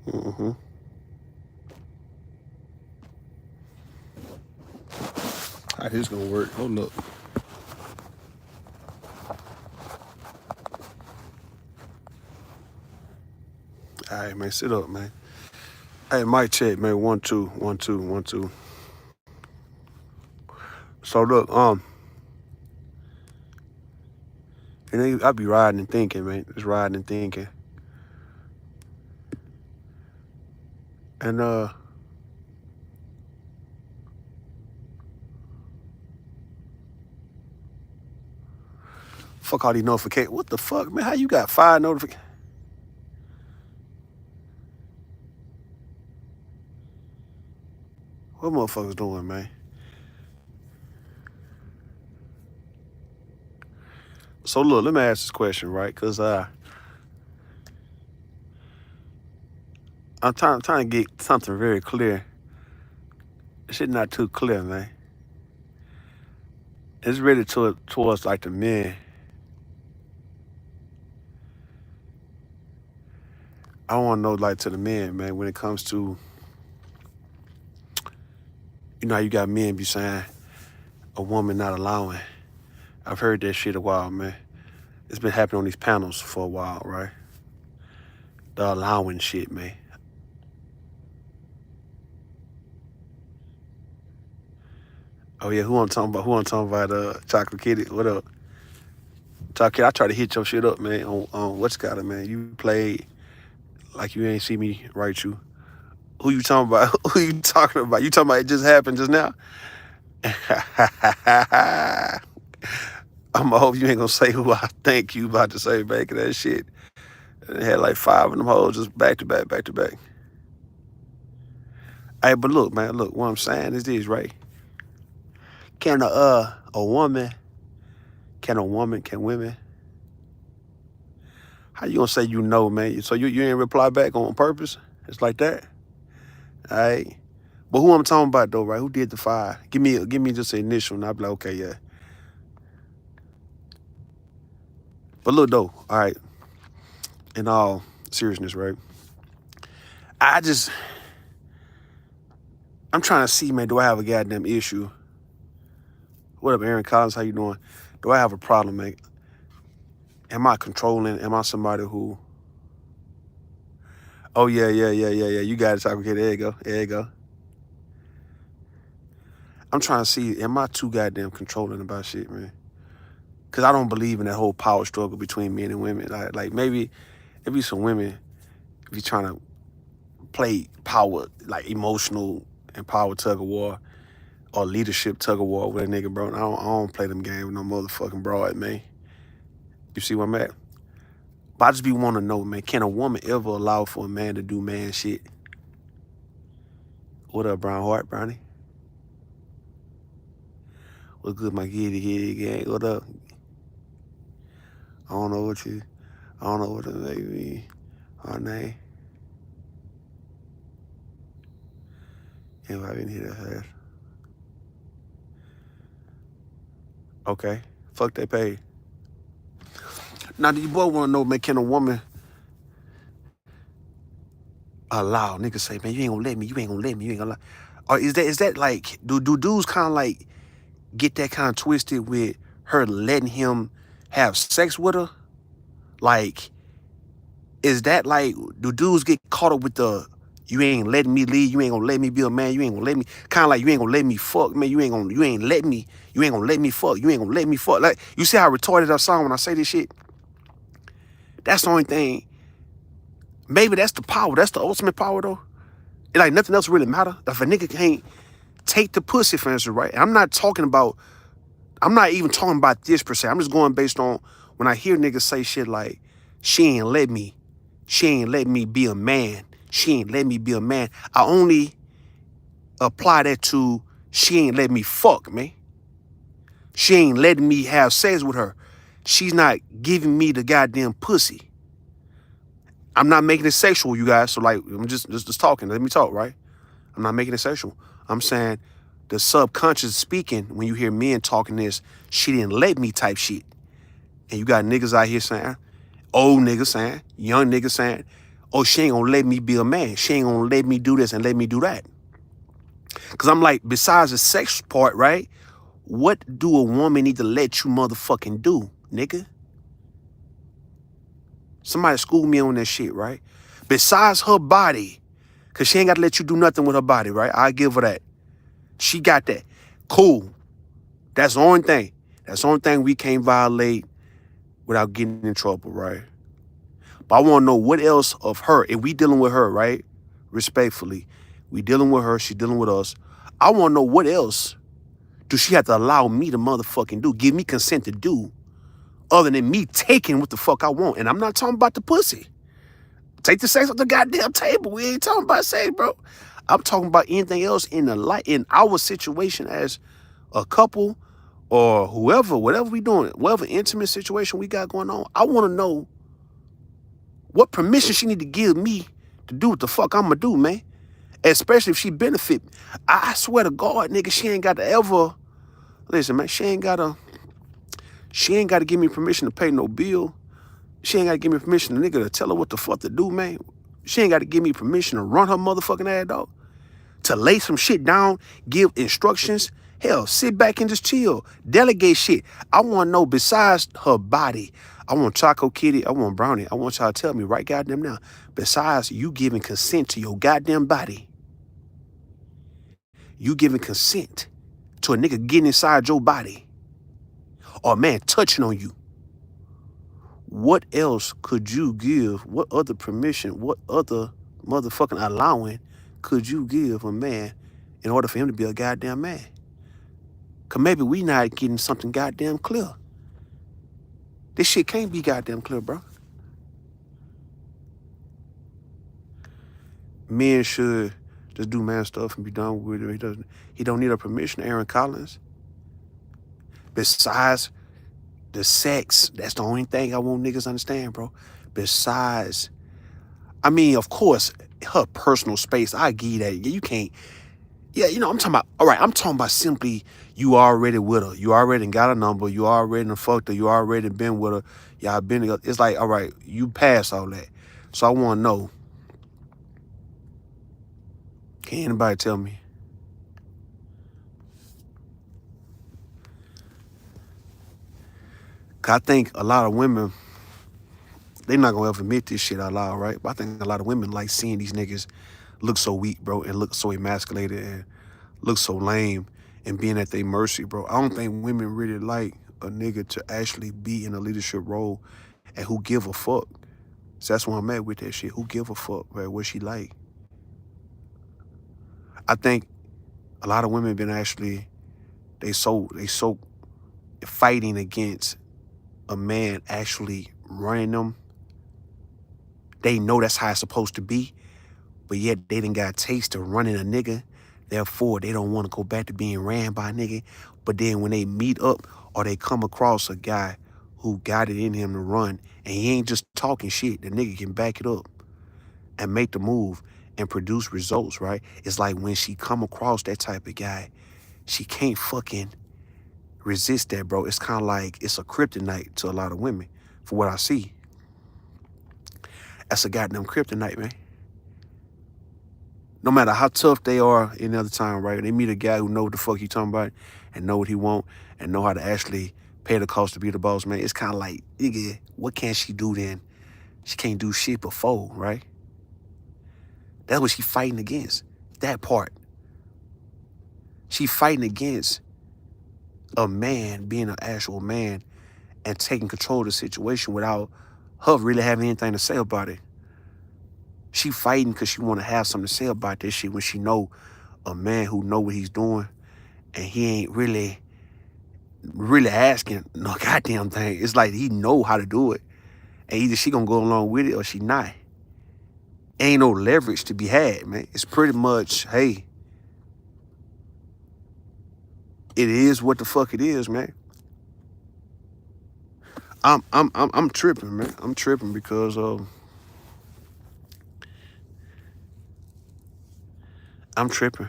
Mm-hmm. How this gonna work? Hold up. All right, man, sit up, man. Hey, mic check, man. 1 2 1 2 1 2. So look, and then I be riding and thinking, man. Just riding and thinking, and fuck all these notifications. What the fuck, man? How you got 5 notifications? What motherfuckers doing, man? So look, let me ask this question, right? Cause I'm trying to get something very clear. Shit not too clear, man. It's really towards like the men. I want to know like to the men, man. When it comes to, you know, how you got men be saying a woman not allowing. I've heard that shit a while, man. It's been happening on these panels for a while, right? The allowing shit, man. Oh yeah, who I'm talking about? Who I'm talking about? Chocolate Kitty. What up? Chocolate Kitty, I try to hit your shit up, man. On what's got it, man. You played like you ain't see me write you. Who you talking about? Who you talking about? You talking about it just happened just now? I'ma hope you ain't gonna say who I think you about to say back of that shit. And they had like 5 of them hoes just back to back, back to back. Hey, but look, man, look, what I'm saying is this, right? Can a woman, can women, how you gonna say you know, man? So you ain't reply back on purpose? It's like that? All right. But who I'm talking about though, right? Who did the 5? Give me just an initial and I'll be like, okay, yeah. But look though, all right, in all seriousness, right? I just I'm trying to see, man, do I have a goddamn issue? What up, Aaron Collins? How you doing? Do I have a problem, man? Am I controlling? Am I somebody who? Oh yeah, yeah, yeah, yeah, yeah. You got it, okay. There you go. There you go. I'm trying to see, am I too goddamn controlling about shit, man? Cause I don't believe in that whole power struggle between men and women. Like maybe some women be trying to play power, like emotional and power tug of war or leadership tug of war with a nigga, bro. I don't play them games with no motherfucking broad, man. You see where I'm at? But I just be wanting to know, man, can a woman ever allow for a man to do man shit? What up, Brown Heart, Brownie? What's good, my giddy gang? What up? I don't know what it may be. Our name. If I didn't hear that. Okay. Fuck that pay. Now, do you boy want to know, man, can a woman allow? Niggas say, man, you ain't gonna let me, you ain't gonna let me, you ain't gonna lie. Or is that like, do dudes kind of like get that kind of twisted with her letting him have sex with her? Like, is that like, do dudes get caught up with the, you ain't letting me leave, you ain't gonna let me be a man, you ain't gonna let me, kind of like you ain't gonna let me fuck, man, you ain't gonna let me fuck, you ain't gonna let me fuck. Like, you see how retarded I sound when I say this shit? That's the only thing. Maybe that's the power. That's the ultimate power, though. It like nothing else really matter. If a nigga can't take the pussy, for instance, right? And I'm not even talking about this per se. I'm just going based on when I hear niggas say shit like, she ain't let me be a man. She ain't let me be a man. I only apply that to she ain't let me fuck, man. She ain't letting me have sex with her. She's not giving me the goddamn pussy. I'm not making it sexual, you guys. So like, I'm just talking. Let me talk, right? I'm not making it sexual. I'm saying the subconscious speaking when you hear men talking this, she didn't let me type shit. And you got niggas out here saying, old niggas saying, young niggas saying, Oh, she ain't gonna let me be a man. She ain't gonna let me do this and let me do that. Cause I'm like, besides the sex part, right? What do a woman need to let you motherfucking do, nigga? Somebody school me on that shit, right? Besides her body, cause she ain't gotta let you do nothing with her body, right? I give her that. She got that. Cool. That's the only thing. That's the only thing we can't violate without getting in trouble, right? But I want to know what else of her, if we dealing with her, right? Respectfully, we dealing with her, she dealing with us. I want to know what else do she have to allow me to motherfucking do, give me consent to do, other than me taking what the fuck I want. And I'm not talking about the pussy. Take the sex off the goddamn table. We ain't talking about sex, bro. I'm talking about anything else in the light, in our situation as a couple or whoever, whatever we doing, whatever intimate situation we got going on. I want to know what permission she need to give me to do what the fuck I'm gonna do, man. Especially if she benefit. I swear to God, nigga, she ain't got to ever, listen, man, she ain't got to give me permission to pay no bill. She ain't got to give me permission to nigga to tell her what the fuck to do, man. She ain't got to give me permission to run her motherfucking ass, dog. To lay some shit down, give instructions. Hell, sit back and just chill. Delegate shit. I want to know, besides her body, I want Choco Kitty, I want Brownie, I want y'all to tell me right goddamn now, besides you giving consent to your goddamn body, you giving consent to a nigga getting inside your body, or a man touching on you, what else could you give? What other permission, what other motherfucking allowing could you give a man in order for him to be a goddamn man? Cause maybe we not getting something goddamn clear. This shit can't be goddamn clear, bro. Men should just do man stuff and be done with it. He don't need a permission, Aaron Collins. Besides the sex, that's the only thing I want niggas to understand, bro. Besides, I mean, of course, her personal space, I give you that. You can't, yeah, you know, I'm talking about, all right, I'm talking about simply you already with her. You already got a number. You already done fucked her. You already been with her. Y'all been together. It's like, all right, you pass all that. So I want to know, can anybody tell me? Cause I think a lot of women, they not gonna ever admit this shit out loud, right? But I think a lot of women like seeing these niggas look so weak, bro, and look so emasculated and look so lame and being at their mercy, bro. I don't think women really like a nigga to actually be in a leadership role and who give a fuck. So that's why I'm at with that shit. Who give a fuck, bro? What she like? I think a lot of women been actually, they so fighting against a man actually running them. They know that's how it's supposed to be, but yet they done got a taste of running a nigga. Therefore, they don't want to go back to being ran by a nigga. But then when they meet up or they come across a guy who got it in him to run, and he ain't just talking shit, the nigga can back it up and make the move and produce results, right? It's like when she come across that type of guy, she can't fucking resist that, bro. It's kind of like it's a kryptonite to a lot of women, for what I see. That's a goddamn kryptonite, man. No matter how tough they are any other time, right? They meet a guy who know what the fuck he talking about and know what he want and know how to actually pay the cost to be the boss, man. It's kind of like, nigga, what can she do then? She can't do shit before, right? That's what she fighting against, that part. She fighting against a man being an actual man and taking control of the situation without her really having anything to say about it. She fighting because she want to have something to say about this shit when she know a man who know what he's doing and he ain't really asking no goddamn thing. It's like he know how to do it. And either she gonna go along with it or she not. Ain't no leverage to be had, man. It's pretty much, hey, it is what the fuck it is, man. I'm tripping, man. I'm tripping because I'm tripping.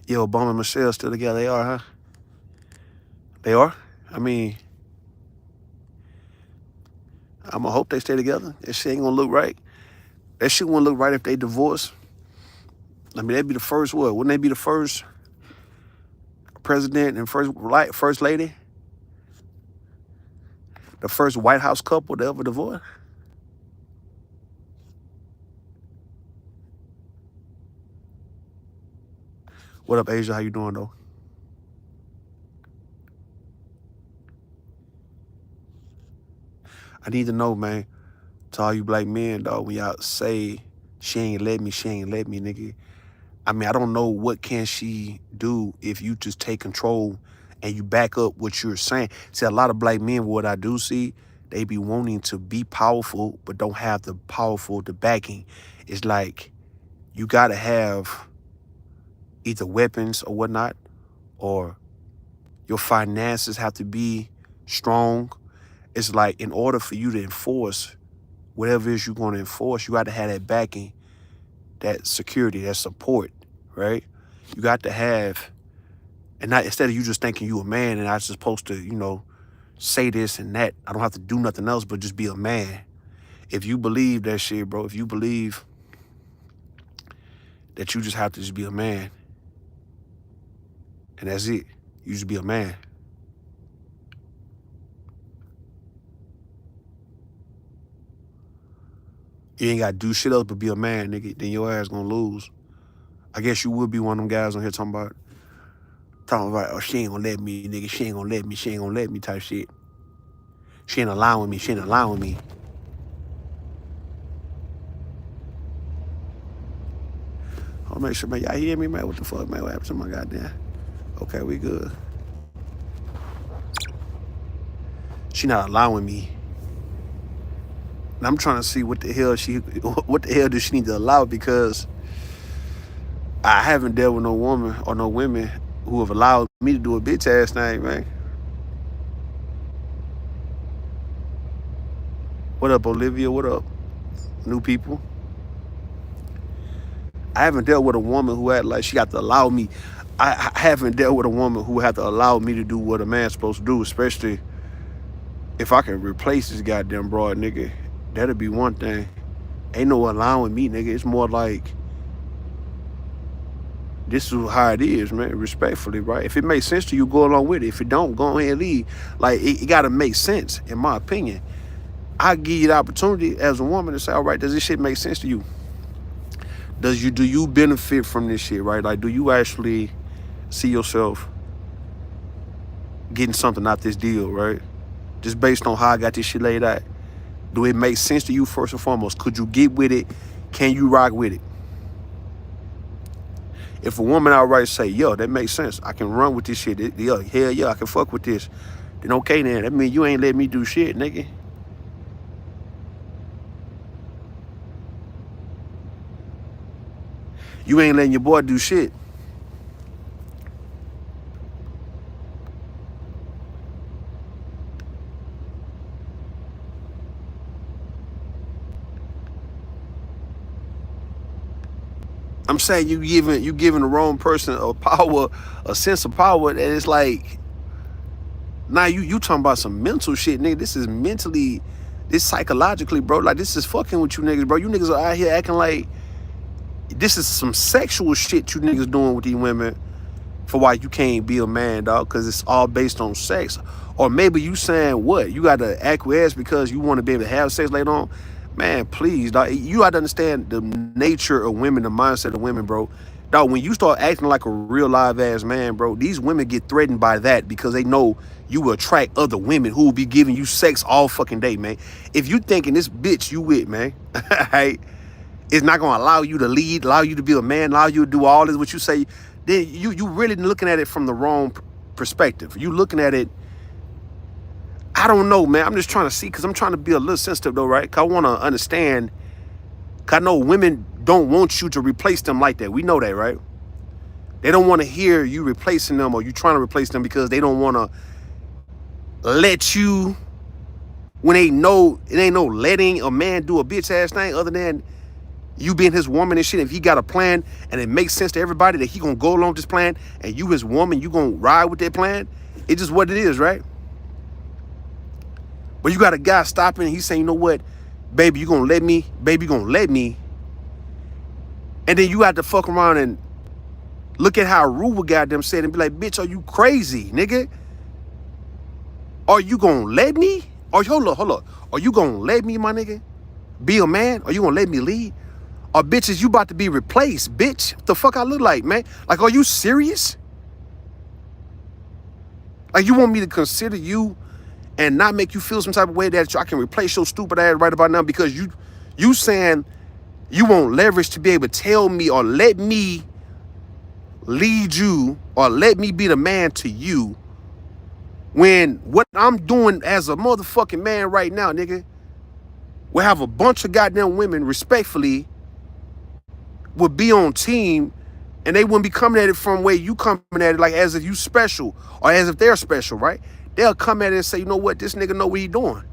Yo, Obama and Michelle still together. They are, huh? They are? I mean, I'ma hope they stay together. That shit ain't gonna look right. That shit won't look right if they divorce. I mean, that'd be the first what? Wouldn't they be the first president and first lady? The first White House couple to ever divorce? What up, Asia? How you doing, though? I need to know, man, to all you black men, dog, when y'all say she ain't let me, nigga. I mean, I don't know what can she do if you just take control and you back up what you're saying. See, a lot of black men, what I do see, they be wanting to be powerful, but don't have the backing. It's like you gotta have either weapons or whatnot, or your finances have to be strong. It's like in order for you to enforce whatever it is you're going to enforce, you got to have that backing, that security, that support, right? You got to have, and not instead of you just thinking you a man and I just supposed to, say this and that. I don't have to do nothing else but just be a man. If you believe that shit, bro, if you believe that you just have to just be a man, and that's it, you just be a man. You ain't got to do shit else but be a man, nigga. Then your ass gonna lose. I guess you would be one of them guys on here talking about, oh, she ain't gonna let me, nigga. She ain't gonna let me type shit. She ain't allowing me. I'll make sure, man, y'all hear me, man? What the fuck, man? What happened to my goddamn? Okay, we good. She not allowing me. And I'm trying to see what the hell does she need to allow, because I haven't dealt with no woman or no women who have allowed me to do a bitch ass thing, man. What up, Olivia? What up, new people? I haven't dealt with a woman who had like she got to allow me. I haven't dealt with a woman who had to allow me to do what a man's supposed to do, especially if I can replace this goddamn broad, nigga. That'd be one thing. Ain't no allowing me, nigga. It's more like, this is how it is, man, respectfully, right? If it makes sense to you, go along with it. If it don't, go ahead and leave. Like, it got to make sense, in my opinion. I give you the opportunity as a woman to say, all right, does this shit make sense to you? Do you benefit from this shit, right? Like, do you actually see yourself getting something out this deal, right? Just based on how I got this shit laid out. Do it make sense to you first and foremost? Could you get with it? Can you rock with it? If a woman outright say, yo, that makes sense, I can run with this shit, hell yeah, I can fuck with this, then okay then, that means you ain't let me do shit, nigga. You ain't letting your boy do shit. I'm saying you giving the wrong person a sense of power that it's like, now you talking about some mental shit, nigga. This is mentally, this psychologically, bro. Like, this is fucking with you niggas, bro. You niggas are out here acting like this is some sexual shit you niggas doing with these women for why you can't be a man, dog, because it's all based on sex. Or maybe you saying what? You got to acquiesce because you want to be able to have sex later on? Man, please, dog. You got to understand the nature of women, the mindset of women, bro. Dog, when you start acting like a real live-ass man, bro, these women get threatened by that because they know you will attract other women who will be giving you sex all fucking day, man. If you thinking this bitch you with, man, right, is not going to allow you to lead, allow you to be a man, allow you to do all this, what you say, then you really looking at it from the wrong perspective. You looking at it, I don't know, man. I'm just trying to see, because I'm trying to be a little sensitive, though, right? Because I want to understand, because I know women don't want you to replace them like that. We know that, right? They don't want to hear you replacing them or you trying to replace them because they don't want to let you, when it ain't no letting a man do a bitch ass thing other than you being his woman and shit. If he got a plan and it makes sense to everybody that he gonna go along with this plan and you his woman, you gonna ride with that plan, it's just what it is, right? But you got a guy stopping and he's saying, you know what, baby, you gonna let me? Baby, you gonna let me? And then you got to fuck around and look at how Ruba goddamn said and be like, bitch, are you crazy, nigga? Are you gonna let me? Or hold up. Are you gonna let me, my nigga? Be a man? Are you gonna let me lead? Or bitches, you about to be replaced, bitch? What the fuck I look like, man? Like, are you serious? Like, you want me to consider you and not make you feel some type of way that I can replace your stupid ass right about now because you saying you want leverage to be able to tell me or let me lead you or let me be the man to you when what I'm doing as a motherfucking man right now, nigga, will have a bunch of goddamn women respectfully would be on team and they wouldn't be coming at it from where you coming at it like as if you special or as if they're special, right? They'll come at it and say, you know what, this nigga know what he doing.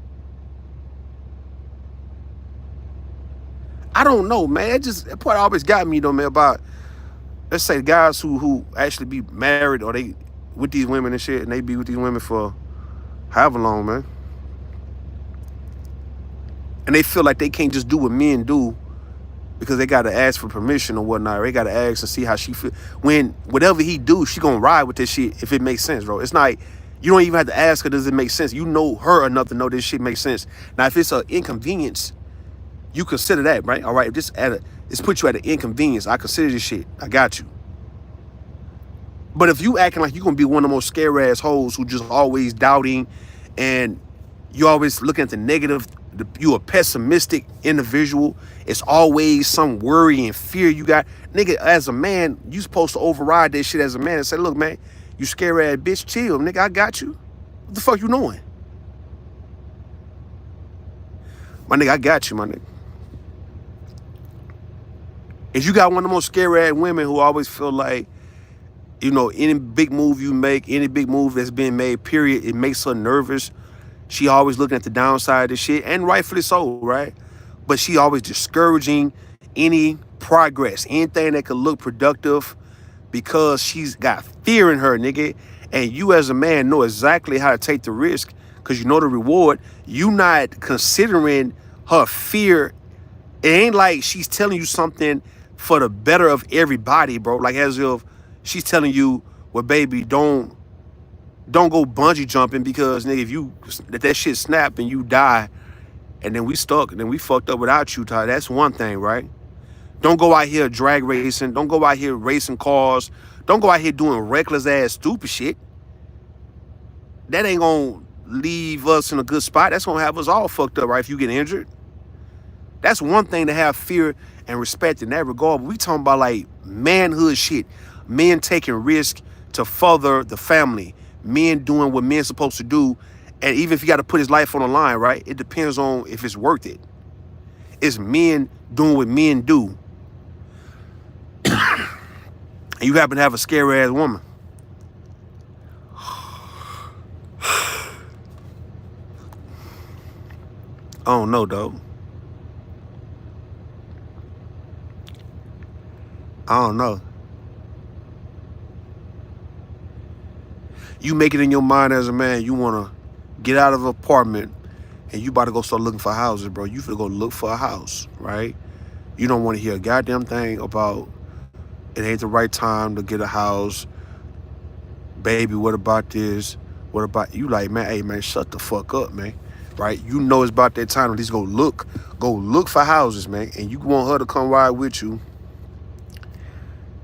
I don't know, man. That part always got me though, man, about, let's say guys who actually be married or they with these women and shit and they be with these women for however long, man. And they feel like they can't just do what men do because they got to ask for permission or whatnot. Or they got to ask and see how she feel. When whatever he do, she going to ride with this shit if it makes sense, bro. It's not like you don't even have to ask her, does it make sense? You know her enough to know this shit makes sense. Now, if it's an inconvenience, you consider that, right? All right, just it's put you at an inconvenience. I consider this shit. I got you. But if you acting like you're going to be one of the most scary ass hoes who just always doubting and you always looking at the negative, you a pessimistic individual, it's always some worry and fear you got. Nigga, as a man, you supposed to override that shit as a man and say, look, man, you scary ass bitch, chill, nigga, I got you. What the fuck you doing? My nigga, I got you, my nigga. If you got one of the most scary ass women who always feel like, you know, any big move you make, any big move that's being made, period, it makes her nervous. She always looking at the downside of this shit, and rightfully so, right? But she always discouraging any progress, anything that could look productive because she's got fear in her, nigga. And you as a man know exactly how to take the risk because you know the reward. You not considering her fear. It ain't like she's telling you something for the better of everybody, bro. Like as if she's telling you, well, baby, don't go bungee jumping because, nigga, if you let that shit snap and you die and then we stuck and then we fucked up without you, Ty, that's one thing, right? Don't go out here drag racing. Don't go out here racing cars. Don't go out here doing reckless ass stupid shit. That ain't gonna leave us in a good spot. That's gonna have us all fucked up, right, if you get injured. That's one thing to have fear and respect in that regard. But we talking about like manhood shit. Men taking risk to further the family. Men doing what men supposed to do. And even if you got to put his life on the line, right? It depends on if it's worth it. It's men doing what men do. And you happen to have a scary ass woman. I don't know, dog. I don't know. You make it in your mind as a man, you want to get out of an apartment and you about to go start looking for houses, bro. You finna go look for a house, right? You don't want to hear a goddamn thing about it ain't the right time to get a house. Baby, what about this? What about you? Like, man, hey, man, shut the fuck up, man. Right? You know it's about that time to at least go look for houses, man. And you want her to come ride with you.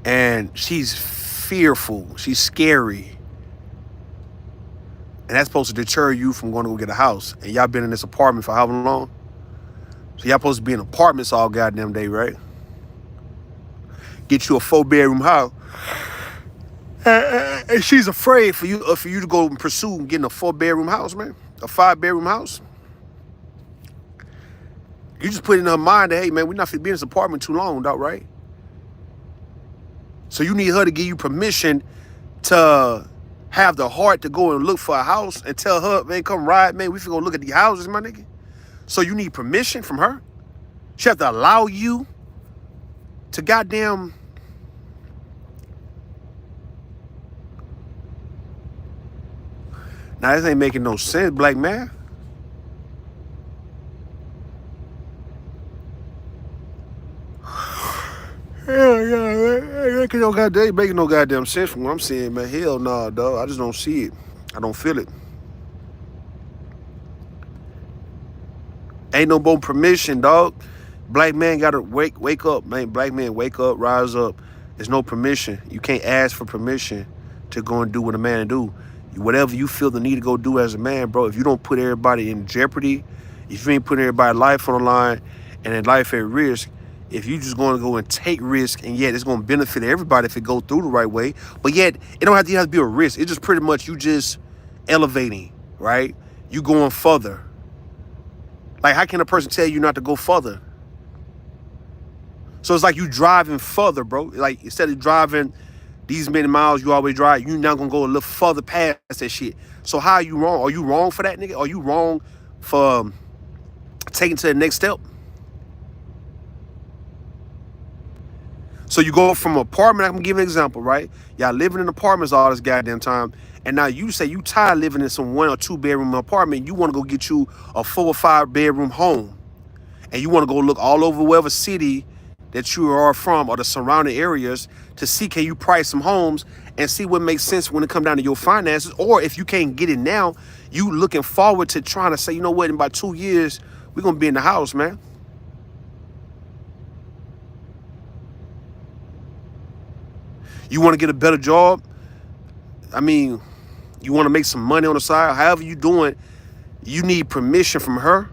And she's fearful. She's scary. And that's supposed to deter you from going to go get a house. And y'all been in this apartment for how long? So y'all supposed to be in apartments all goddamn day, right? Get you a 4-bedroom house. And she's afraid for you to go and pursue getting a 4-bedroom house, man. A 5-bedroom house. You just put in her mind that, hey, man, we're not finna be in this apartment too long, dog, right? So you need her to give you permission to have the heart to go and look for a house and tell her, man, come ride, man, we finna go look at the houses, my nigga. So you need permission from her. She have to allow you to goddamn... Now, this ain't making no sense, black man. Making no goddamn sense from what I'm saying, man. Hell no, dog. I just don't see it. I don't feel it. Ain't no more permission, dog. Black man gotta wake up, man. Black man, wake up, rise up. There's no permission. You can't ask for permission to go and do what a man do. Whatever you feel the need to go do as a man, bro. If you don't put everybody in jeopardy, if you ain't putting everybody's life on the line and their life at risk, if you just going to go and take risk, and yet it's going to benefit everybody if it go through the right way, but yet it don't have to be a risk. It's just pretty much you just elevating, right? You going further. Like, how can a person tell you not to go further? So it's like you driving further, bro. Like, instead of driving these many miles you always drive, you now gonna go a little further past that shit. So how are you wrong? Are you wrong for that, nigga? Are you wrong for taking to the next step? So you go from apartment, I'm gonna give an example, right? Y'all living in apartments all this goddamn time, and now you say you tired living in some 1 or 2 bedroom apartment, you wanna go get you a 4 or 5 bedroom home. And you wanna go look all over whatever city that you are from or the surrounding areas to see can you price some homes and see what makes sense when it comes down to your finances. Or if you can't get it now, you looking forward to trying to say, you know what, in about 2 years, we're gonna be in the house, man. You wanna get a better job? I mean, you wanna make some money on the side, however you doing, you need permission from her.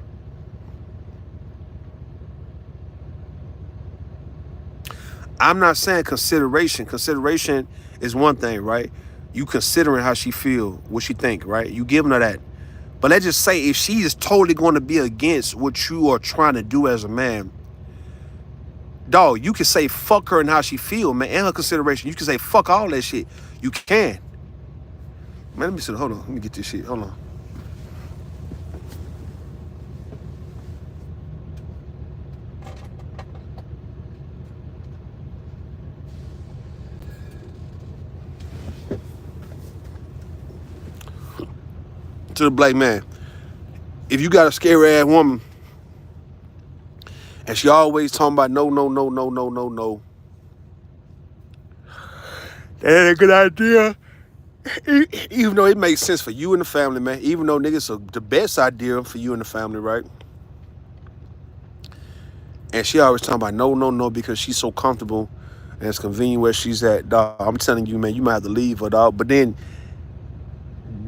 I'm not saying consideration. Consideration is one thing, right? You considering how she feel, what she think, right? You giving her that. But let's just say if she is totally going to be against what you are trying to do as a man, dog, you can say fuck her and how she feel, man, and her consideration. You can say fuck all that shit. You can. Man, let me see. Hold on. Let me get this shit. Hold on. To the black man, if you got a scary ass woman and she always talking about no, no, no, no, no, no, no, that ain't a good idea. Even though it makes sense for you and the family, man. Even though niggas are the best idea for you and the family, right? And she always talking about no, no, no, because she's so comfortable and it's convenient where she's at, dog. I'm telling you, man, you might have to leave her, dog. But then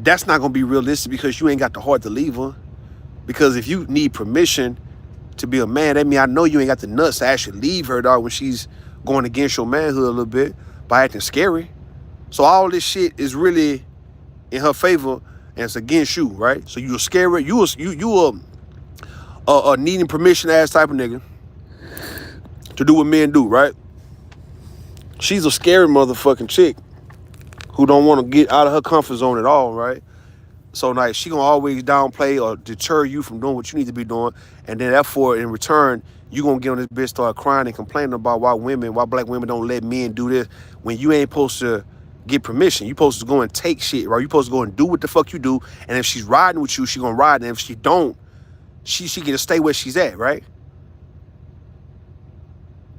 that's not gonna be realistic because you ain't got the heart to leave her. Because if you need permission to be a man, that means I know you ain't got the nuts to actually leave her, dog, when she's going against your manhood a little bit by acting scary. So all this shit is really in her favor and it's against you, right? So you're scary. You a needing permission ass type of nigga to do what men do, right? She's a scary motherfucking chick who don't want to get out of her comfort zone at all, right? So like she gonna always downplay or deter you from doing what you need to be doing, and then therefore in return you gonna get on this bitch, start crying and complaining about why black women don't let men do this when you ain't supposed to get permission. You supposed to go and take shit, right? You supposed to go and do what the fuck you do, and if she's riding with you, she gonna ride, and if she don't, she get to stay where she's at, right?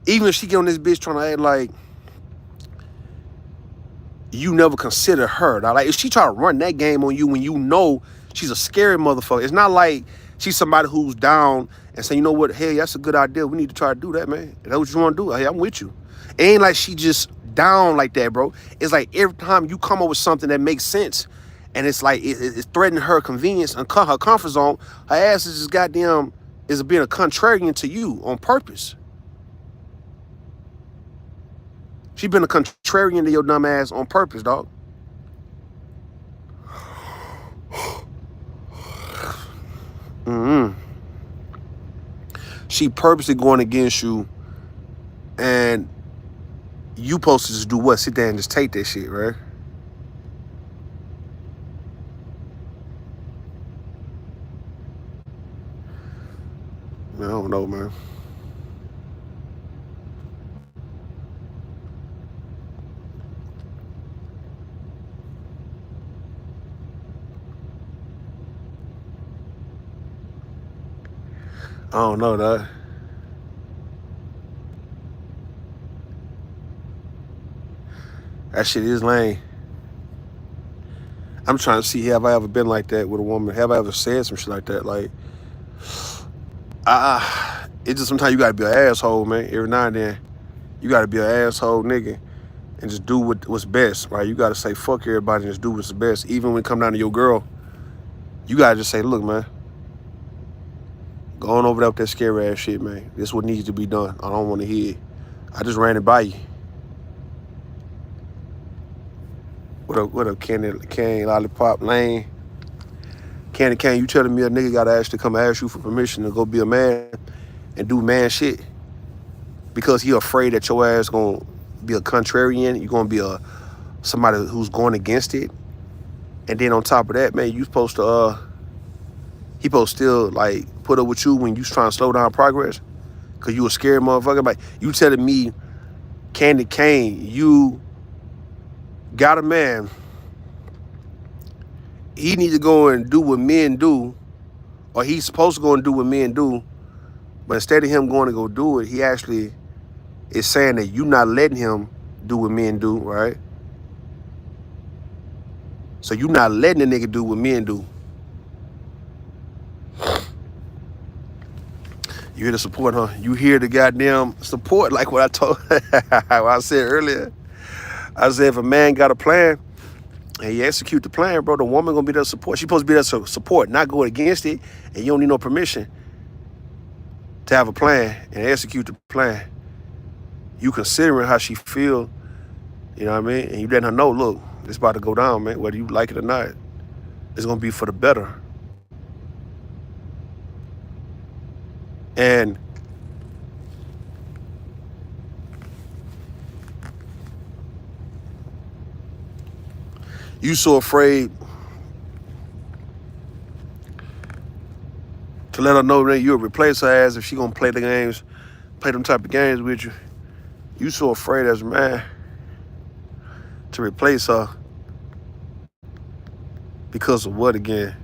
Even if she get on this bitch trying to act like you never consider her. Now, like if she try to run that game on you when you know she's a scary motherfucker, it's not like she's somebody who's down and saying, you know what, hey, that's a good idea. We need to try to do that, man. Is that what you want to do? Hey, I'm with you. It ain't like she just down like that, bro. It's like every time you come up with something that makes sense and it's like it's threatening her convenience and her comfort zone, her ass is just goddamn is being a contrarian to you on purpose. She been a contrarian to your dumb ass on purpose, dog. She purposely going against you, and you supposed to just do what? Sit there and just take that shit, right? Man, I don't know, man. I don't know that. That shit is lame. I'm trying to see, have I ever been like that with a woman? Have I ever said some shit like that? Like, it's just sometimes you gotta be an asshole, man. Every now and then, you gotta be an asshole nigga and just do what's best, right? You gotta say fuck everybody and just do what's best. Even when it come down to your girl, you gotta just say, look, man, go on over there with that scary ass shit, man. This is what needs to be done. I don't want to hear it. I just ran it by you. What up, Candy Lollipop Lane? Candy Cane, you telling me a nigga gotta actually come ask you for permission to go be a man and do man shit because he afraid that your ass gonna be a contrarian, you gonna be somebody who's going against it. And then on top of that, man, you supposed to he supposed to still like put up with you when you trying to slow down progress because you a scared motherfucker. Like, you telling me, Candy Cane, you got a man, he need to go and do what men do, or he's supposed to go and do what men do, but instead of him going to go do it, he actually is saying that you not letting him do what men do, right? So you not letting the nigga do what men do. You hear the support, huh? You hear the goddamn support, like what I told, what I said earlier. I said if a man got a plan and he execute the plan, bro, the woman gonna be there to support. She supposed to be there to support, not go against it, and you don't need no permission to have a plan and execute the plan. You considering how she feel, you know what I mean? And you letting her know, look, it's about to go down, man, whether you like it or not. It's gonna be for the better. And you so afraid to let her know that you'll replace her ass if she gonna play them type of games with you. You so afraid as a man to replace her because of what again?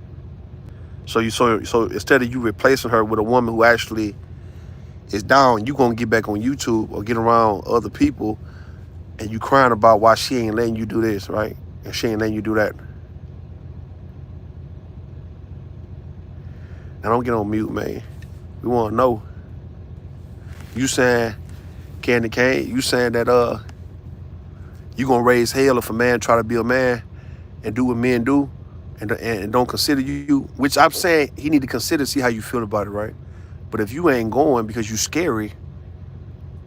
So instead of you replacing her with a woman who actually is down, you gonna get back on YouTube or get around other people and you crying about why she ain't letting you do this, right? And she ain't letting you do that. Now don't get on mute, man. We wanna know. You saying, Candy Cane, you saying that you gonna raise hell if a man try to be a man and do what men do and don't consider you, which I'm saying he need to consider, see how you feel about it, right? But if you ain't going because you scary,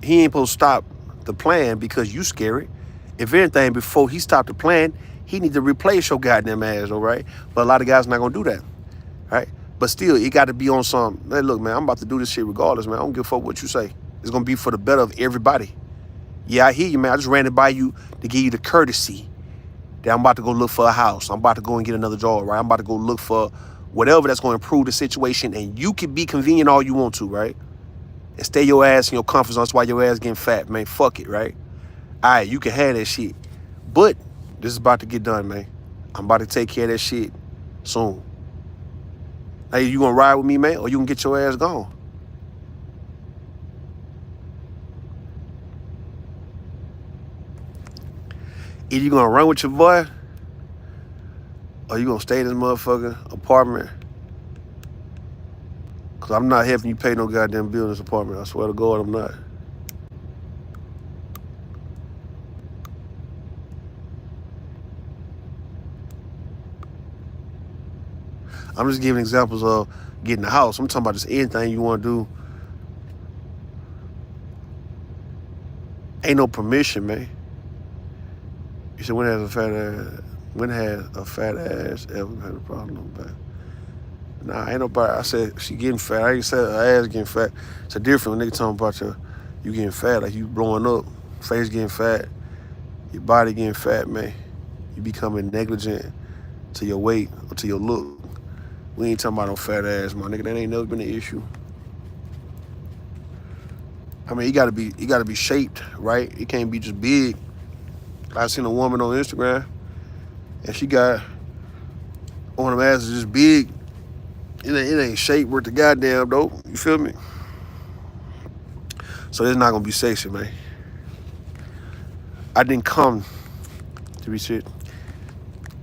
he ain't supposed to stop the plan because you scary. If anything, before he stopped the plan, he need to replace your goddamn ass, all right? But a lot of guys not gonna do that, right? But still, it got to be on some, hey, look, man, I'm about to do this shit regardless, man. I don't give a fuck what you say. It's gonna be for the better of everybody. Yeah, I hear you, man. I just ran it by you to give you the courtesy that I'm about to go look for a house. I'm about to go and get another job, right? I'm about to go look for whatever that's going to improve the situation, and you can be convenient all you want to, right? And stay your ass in your comfort zone. That's why your ass getting fat, man. Fuck it, right? All right, you can have that shit. But this is about to get done, man. I'm about to take care of that shit soon. Hey, you gonna ride with me, man, or you can get your ass gone? Either you gonna run with your boy, or you gonna stay in this motherfucking apartment. Cause I'm not helping you pay no goddamn bill in this apartment. I swear to God, I'm not. I'm just giving examples of getting a house. I'm talking about just anything you want to do. Ain't no permission, man. You said, when has a fat ass ever had a problem? But nah, ain't nobody. I said she getting fat. I ain't said her ass getting fat. It's a different nigga talking about you getting fat, like you blowing up, face getting fat, your body getting fat, man. You becoming negligent to your weight or to your look. We ain't talking about no fat ass, my nigga. That ain't never been an issue. I mean, you gotta be shaped, right? It can't be just big. I seen a woman on Instagram, and she got one of them asses just big. It ain't shaped worth the goddamn dope. You feel me? So it's not gonna be sexy, man. I didn't come shit.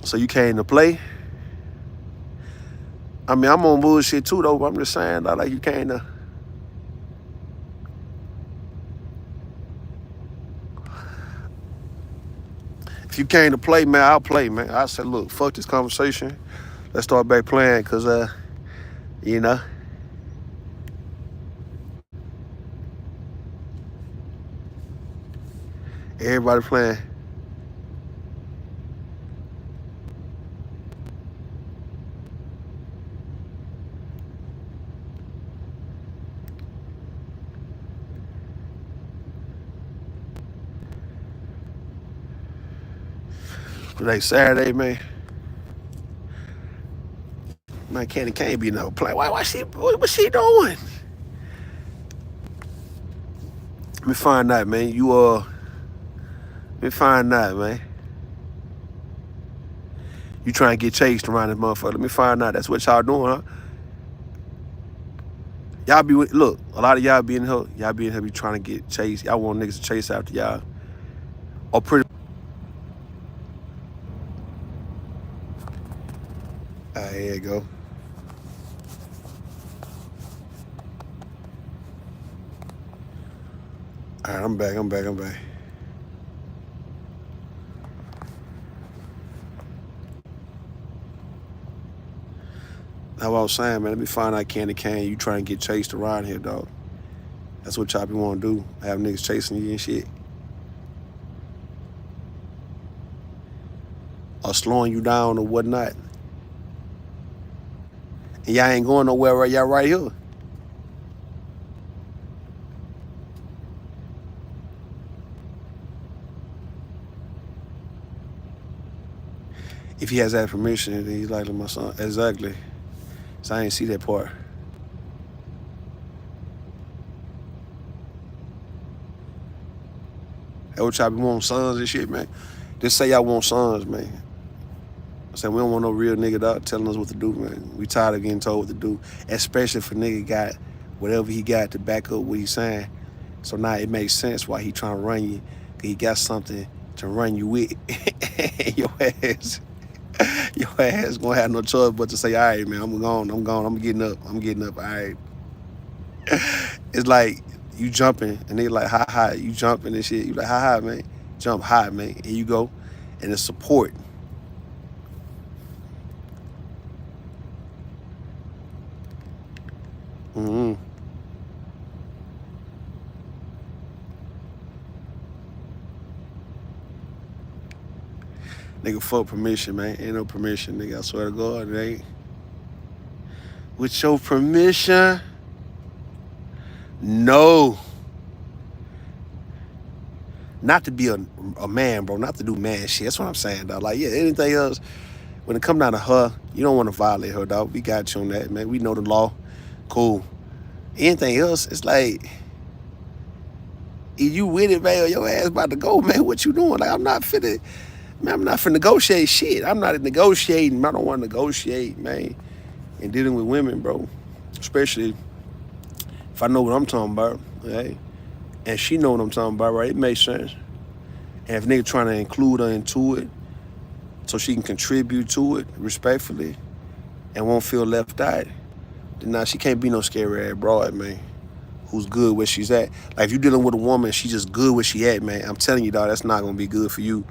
So you came to play? I mean, I'm on bullshit too, though. But I'm just saying, like you came to. If you came to play, man, I'll play, man. I said, look, fuck this conversation. Let's start back playing, cause you know, everybody playing. Today Saturday, man. Man, Candy can't be no play. Why she? What's she doing? Let me find out, man. Let me find out, man. You trying to get chased around this motherfucker? Let me find out. That's what y'all doing, huh? Y'all be look. A lot of y'all be in here. Y'all be in here be trying to get chased. Y'all want niggas to chase after y'all. Or pretty. Here you go. All right, I'm back. That's what I was saying, man. Let me find out Candy Cane. You trying to get chased around here, dog. That's what y'all be want to do. Have niggas chasing you and shit. Or slowing you down or whatnot. And y'all ain't going nowhere, right? Y'all right here. If he has that permission, then he's like my son. Exactly. So I ain't see that part. That's what y'all be wanting sons and shit, man. Just say y'all want sons, man. I said we don't want no real nigga out telling us what to do, man. We tired of getting told what to do, especially if a nigga got whatever he got to back up what he's saying. So now it makes sense why he trying to run you, cause he got something to run you with. your ass gonna have no choice but to say, all right, man, I'm getting up, all right. It's like you jumping and they like high, you jumping and shit. You like high, man, jump high, man. And you go, and it's support. Mm-hmm. Nigga, fuck permission, man. Ain't no permission, nigga. I swear to God, it ain't. With your permission, no. Not to be a man, bro. Not to do man shit. That's what I'm saying, dog. Like, yeah, anything else, when it come down to her, you don't want to violate her, dog. We got you on that, man. We know the law. Cool. Anything else, it's like, if you with it, man, or your ass about to go, man, what you doing? Like, I'm not finna negotiate shit. I'm not negotiating. I don't want to negotiate, man. And dealing with women, bro. Especially if I know what I'm talking about, right? And she know what I'm talking about, right? It makes sense. And if nigga trying to include her into it so she can contribute to it respectfully and won't feel left out, then now she can't be no scary ass broad, man, who's good where she's at. Like, if you dealing with a woman, she just good where she at, man, I'm telling you, dog, that's not going to be good for you.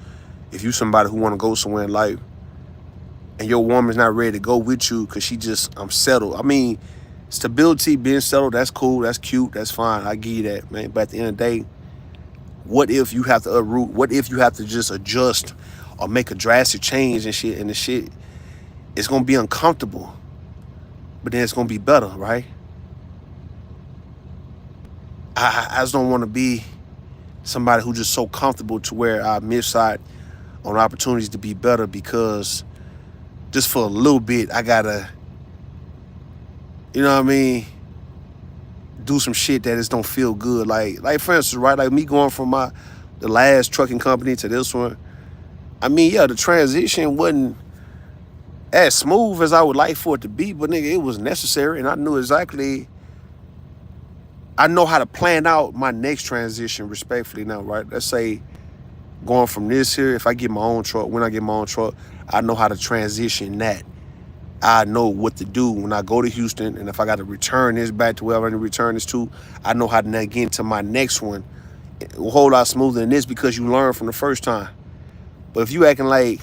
If you somebody who want to go somewhere in life and your woman's not ready to go with you because she just, I'm settled. I mean, stability, being settled, that's cool, that's cute, that's fine. I give you that, man. But at the end of the day, what if you have to uproot? What if you have to just adjust or make a drastic change and shit? And the shit, it's going to be uncomfortable, but then it's going to be better, right? I just don't want to be somebody who's just so comfortable to where I miss out on opportunities to be better because just for a little bit, I gotta, you know what I mean, do some shit that just don't feel good. Like for instance, right, like me going from the last trucking company to this one. I mean, yeah, the transition wasn't as smooth as I would like for it to be, but nigga, it was necessary, and I knew exactly. I know how to plan out my next transition respectfully now, right? Let's say going from this here, if I get my own truck, when I get my own truck, I know how to transition that. I know what to do when I go to Houston, and if I got to return this back to wherever I need to return this to, I know how to now get into my next one a whole lot smoother than this because you learn from the first time. But if you acting like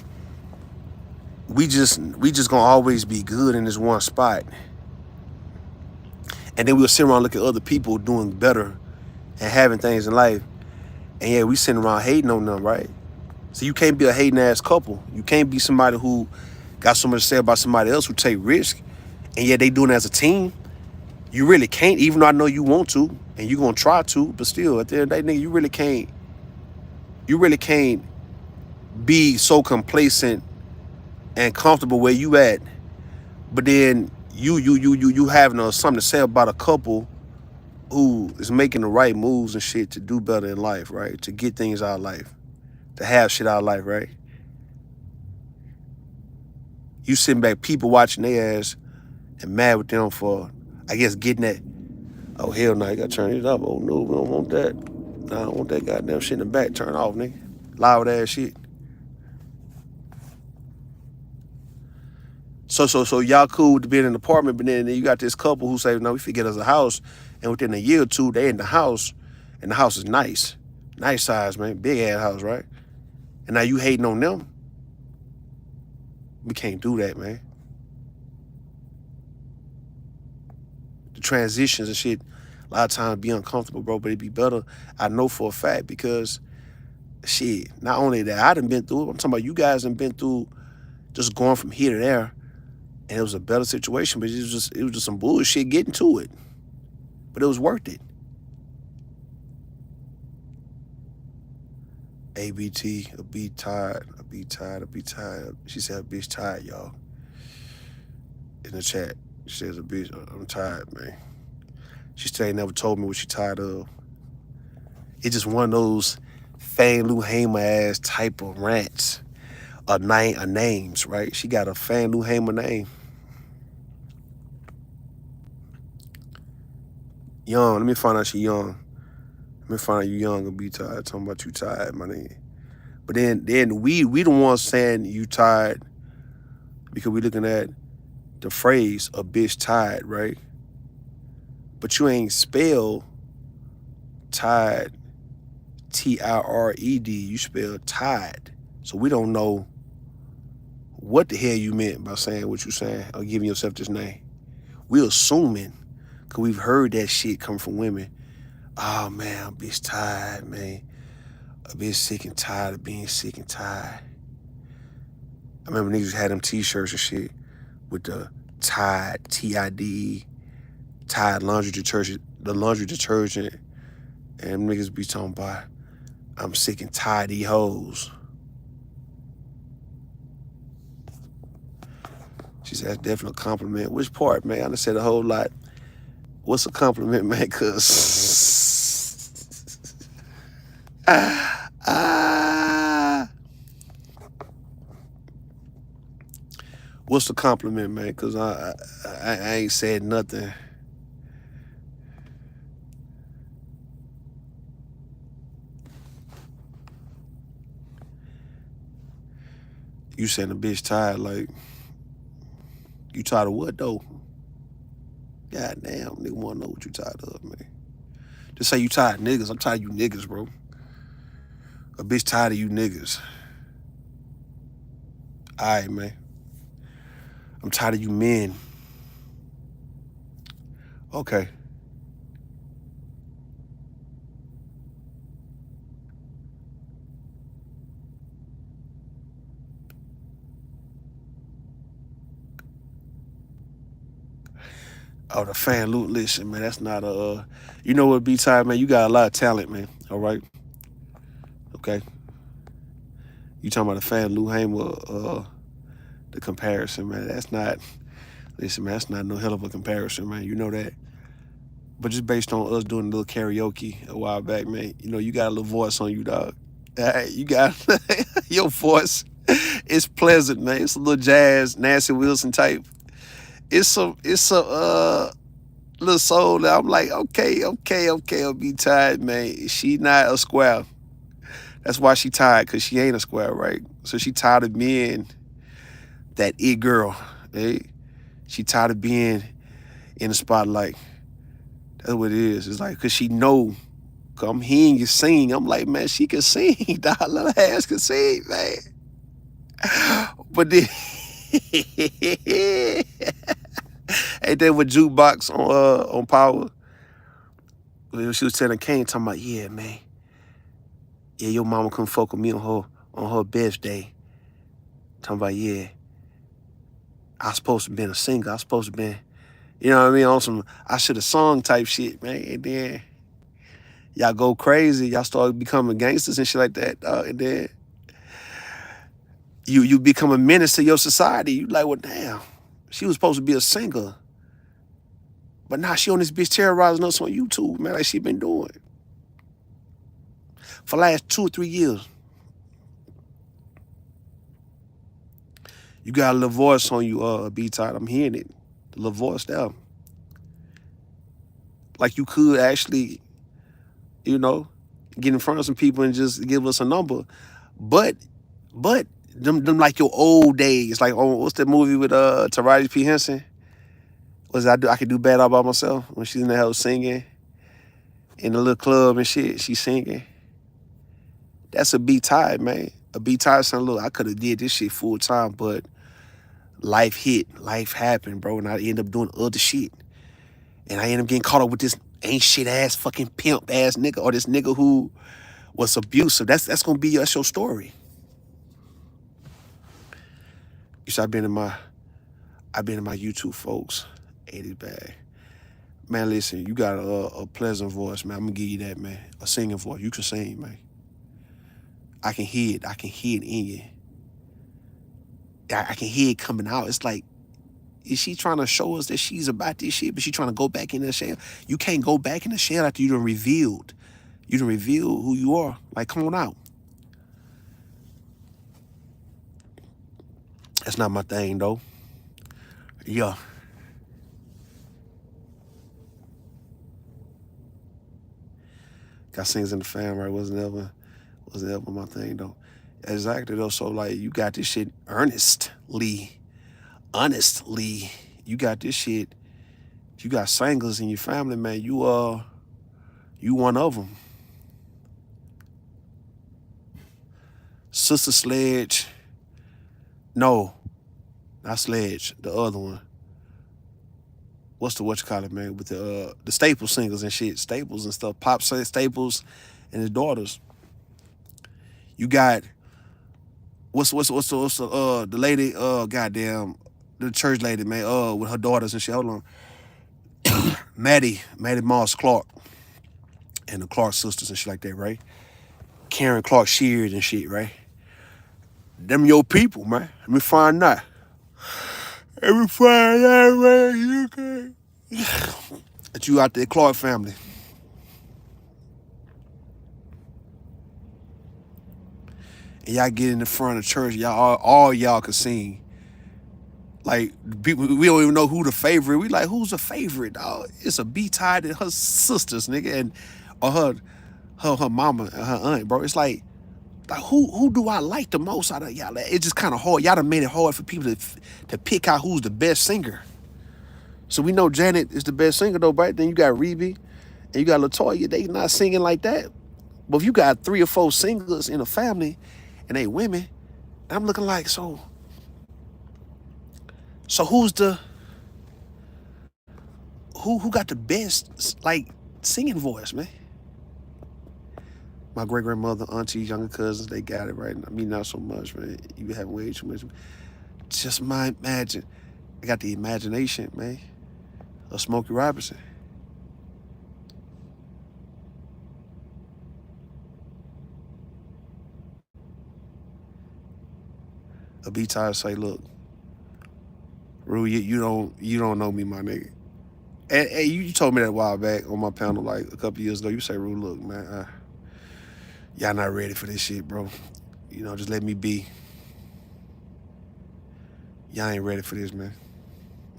we just gonna always be good in this one spot, and then we'll sit around and look at other people doing better and having things in life, and yeah, we sitting around hating on them, right? So you can't be a hating ass couple. You can't be somebody who got so much to say about somebody else who take risk, and yet they doing it as a team. You really can't, even though I know you want to, and you're gonna try to, but still, at the end of the day, nigga, you really can't. You really can't be so complacent and comfortable where you at, but then you having something to say about a couple who is making the right moves and shit to do better in life, right? To get things out of life, to have shit out of life, right? You sitting back, people watching their ass and mad with them for, I guess, getting that. Oh, hell no, you gotta turn it up. Oh, no, we don't want that. Nah, I don't want that goddamn shit in the back. Turn off, nigga. Loud ass shit. So y'all cool to be in an apartment, but then you got this couple who say, no, we forget us a house, and within a year or two, they in the house, and the house is nice. Nice size, man. Big ass house, right? And now you hating on them? We can't do that, man. The transitions and shit, a lot of times be uncomfortable, bro, but it'd be better. I know for a fact because, shit, not only that I done been through it, I'm talking about you guys done been through just going from here to there, and it was a better situation, but it was just some bullshit getting to it. But it was worth it. ABT, a be tired, a be tired, a be tired. She said, a bitch tired, y'all. In the chat, she says, a bitch, I'm tired, man. She still ain't never told me what she tired of. It's just one of those Fan Lou Hamer ass type of rants, names, right? She got a Fan Lou Hamer name. Young, let me find out she young. Let me find out you young and be tired. Talking about you tired, my nigga. But then we the ones saying you tired because we looking at the phrase a bitch tired, right? But you ain't spell tired Tired. You spell tired. So we don't know what the hell you meant by saying what you saying or giving yourself this name. We assuming, because we've heard that shit come from women. Oh man, I'm bitch tired, man. A bitch sick and tired of being sick and tired. I remember niggas had them t-shirts and shit with the Tide, Tide, Tide laundry detergent, the laundry detergent, and niggas be talking about, I'm sick and tired of these hoes. She said, that's definitely a compliment. Which part, man? I done said a whole lot. What's a compliment, man? Cause what's the compliment, man? Cause I ain't said nothing. You saying the bitch tired, like, you tired of what though? God damn, nigga wanna know what you tired of, man. Just say you tired of niggas. I'm tired of you niggas, bro. A bitch tired of you niggas. Alright, man. I'm tired of you men. Okay. Oh, the fan loot. Listen, man, that's not a. You know what, be tired, man? You got a lot of talent, man. All right. Okay. You talking about the fan Lou Hamer, the comparison, man. That's not. Listen, man, that's not no hell of a comparison, man. You know that. But just based on us doing a little karaoke a while back, man, you know, you got a little voice on you, dog. You got your voice. It's pleasant, man. It's a little jazz, Nancy Wilson type. It's a little soul that I'm like, okay, I'll be tired, man. She not a square. That's why she tired, because she ain't a square, right? So she tired of being that it girl. Eh? She tired of being in the spotlight. That's what it is. It's like, because she know, cause I'm hearing you sing. I'm like, man, she can sing. Dog, little ass can sing, man. But then, ain't that what Jukebox on Power? When she was telling Kane, talking about, yeah, man. Yeah, your mama couldn't fuck with me on her best day. Talking about, yeah, I supposed to been a singer. I supposed to been, you know what I mean, on some I should have sung type shit, man. And then y'all go crazy. Y'all start becoming gangsters and shit like that. And then you become a menace to your society. You like, well, damn, she was supposed to be a singer. But now she on this bitch terrorizing us on YouTube, man, like she been doing for the last 2 or 3 years. You got a little voice on you, B-Tide. I'm hearing it. The little voice there. Like you could actually, you know, get in front of some people and just give us a number. But them like your old days. Like, oh, what's that movie with Taraji P. Henson? Was I Could Do Bad All By Myself, when she's in the house singing in the little club and shit, she's singing. That's a B-Tide, man. A B-Tide saying, look, I could have did this shit full time, but life hit, life happened, bro, and I end up doing other shit. And I end up getting caught up with this ain't shit ass fucking pimp ass nigga, or this nigga who was abusive. That's gonna be your story. You see, I've been in my YouTube, folks. 80s bag. Man, listen, you got a pleasant voice, man. I'm gonna give you that, man. A singing voice. You can sing, man. I can hear it. I can hear it in you. I can hear it coming out. It's like, is she trying to show us that she's about this shit, but she trying to go back in the shell? You can't go back in the shell after you done revealed. You done revealed who you are. Like, come on out. That's not my thing, though. Yeah. Got singers in the fam, right? Wasn't ever my thing, though. Exactly, though. So, like, you got this shit honestly. You got this shit. You got singers in your family, man. You one of them. Sister Sledge. No, not Sledge. The other one. What's the what you call it, man? With the Staples singers and shit, Staples and stuff. Pop Staples and his daughters. You got what's the lady? Goddamn, the church lady, man. With her daughters and shit. Hold on. Maddie Moss Clark, and the Clark sisters and shit like that, right? Karen Clark Sheard and shit, right? Them your people, man. Let me find out. Man. You can. That you out there, Clark family. And y'all get in the front of the church, y'all all y'all can sing. Like, people, we don't even know who the favorite. We like, who's the favorite, dog? It's a B-Tide and her sisters, nigga, and or her mama and her aunt, bro. It's like who do I like the most out of y'all? It's just kind of hard. Y'all done made it hard for people to pick out who's the best singer. So we know Janet is the best singer, though, right? Then you got Rebe and you got LaToya. They not singing like that. But if you got 3 or 4 singers in a family and they women, I'm looking like, so who's who got the best, like, singing voice, man? My great-grandmother, aunties, younger cousins, they got it, right? I mean, not so much, man. You have way too much. Just I got the imagination, man, of Smokey Robinson. A B-Tide say, look, Rue, you don't know me, my nigga. And you told me that a while back on my panel, like a couple years ago. You say, Rue, look, man, y'all not ready for this shit, bro. You know, just let me be. Y'all ain't ready for this, man.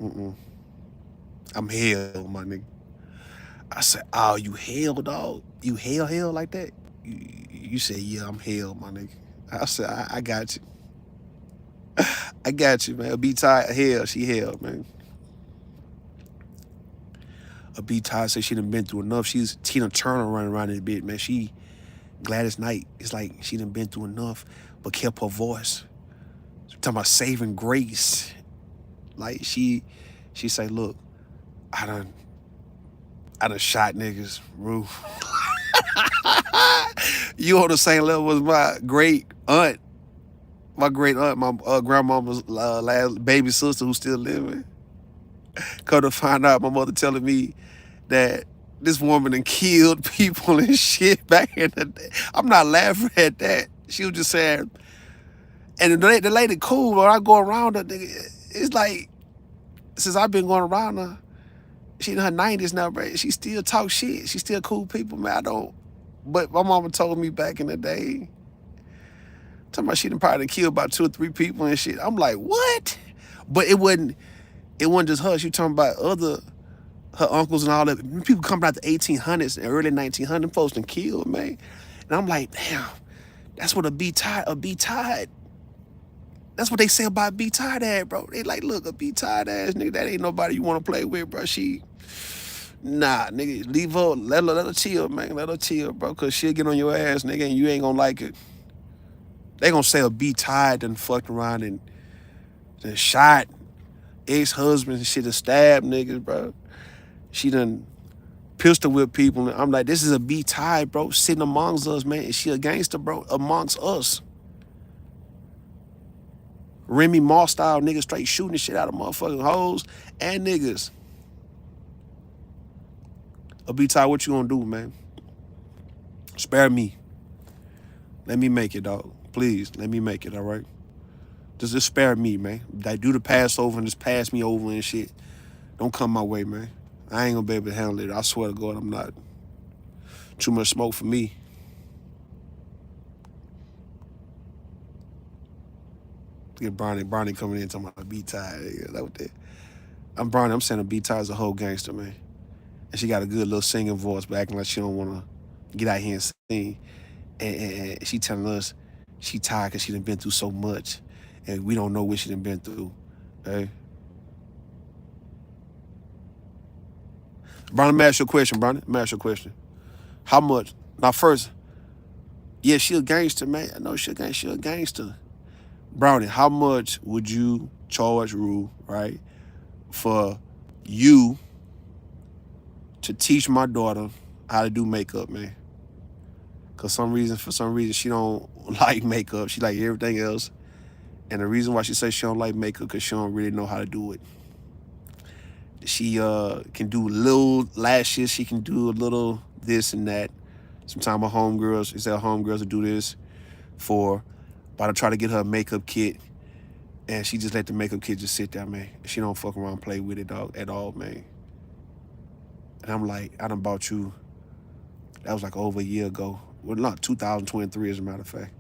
I'm hell, my nigga. I said, oh, you hell, dog? You hell like that? You said, yeah, I'm hell, my nigga. I said, I got you. I got you, man. A be tired, hell, she hell, man. A be tired said she done been through enough. She's Tina Turner running around this bit, man. She Gladys Knight. It's like she done been through enough, but kept her voice. Talking about saving grace. Like she say, look, I done shot niggas, Rue. You on the same level as my great aunt. My great aunt, my grandmama's last baby sister who's still living. Come to find out, my mother telling me that this woman done killed people and shit back in the day. I'm not laughing at that. She was just saying, and the lady cool, when I go around her, it's like, since I've been going around her, she in her 90s now, bro. She still talk shit. She still cool people, man. I don't. But my mama told me back in the day, talking about she done probably killed about 2 or 3 people and shit. I'm like, what? But it wasn't just her. She was talking about her uncles and all that. People coming out the 1800s and early 1900s, folks done killed, man. And I'm like, damn, that's what a be tired. That's what they say about a be tired ass, bro. They like, look, a be tired ass nigga, that ain't nobody you want to play with, bro. Nah, nigga, leave her, let her chill, man. Let her chill, bro, because she'll get on your ass, nigga, and you ain't gonna like it. They gonna say a be tired and fucked around and shot ex-husbands and shit and stabbed niggas, bro. She done pistol whip people. And I'm like, this is a be tired, bro, sitting amongst us, man. And she a gangster, bro, amongst us. Remy Ma style niggas straight shooting the shit out of motherfucking hoes and niggas. A be tired, what you gonna do, man? Spare me. Let me make it, dog. Please, let me make it, all right? Just spare me, man. Like, do the Passover and just pass me over and shit. Don't come my way, man. I ain't gonna be able to handle it. I swear to God, I'm not. Too much smoke for me. Get Barney coming in talking about be tired. I'm Barney. I'm saying a be tired is a whole gangster, man. And she got a good little singing voice, but acting like she don't want to get out here and sing. And she telling us she tired because she done been through so much. And we don't know what she done been through. Okay? Barney, let me ask you a question, Barney. Let me ask you a question. How much? Now, first, yeah, she a gangster, man. I know she a gangster. Brownie, how much would you charge Rue, right, for you to teach my daughter how to do makeup, man? Cause for some reason, she don't like makeup. She like everything else. And the reason why she says she don't like makeup, cause she don't really know how to do it. She can do little lashes. She can do a little this and that. Sometimes her homegirls, she said her homegirls will do this for, but I try to get her a makeup kit, and she just let the makeup kit just sit there, man. She don't fuck around and play with it, dog, at all, man. And I'm like, I done bought you, that was like over a year ago. Well, not 2023, as a matter of fact.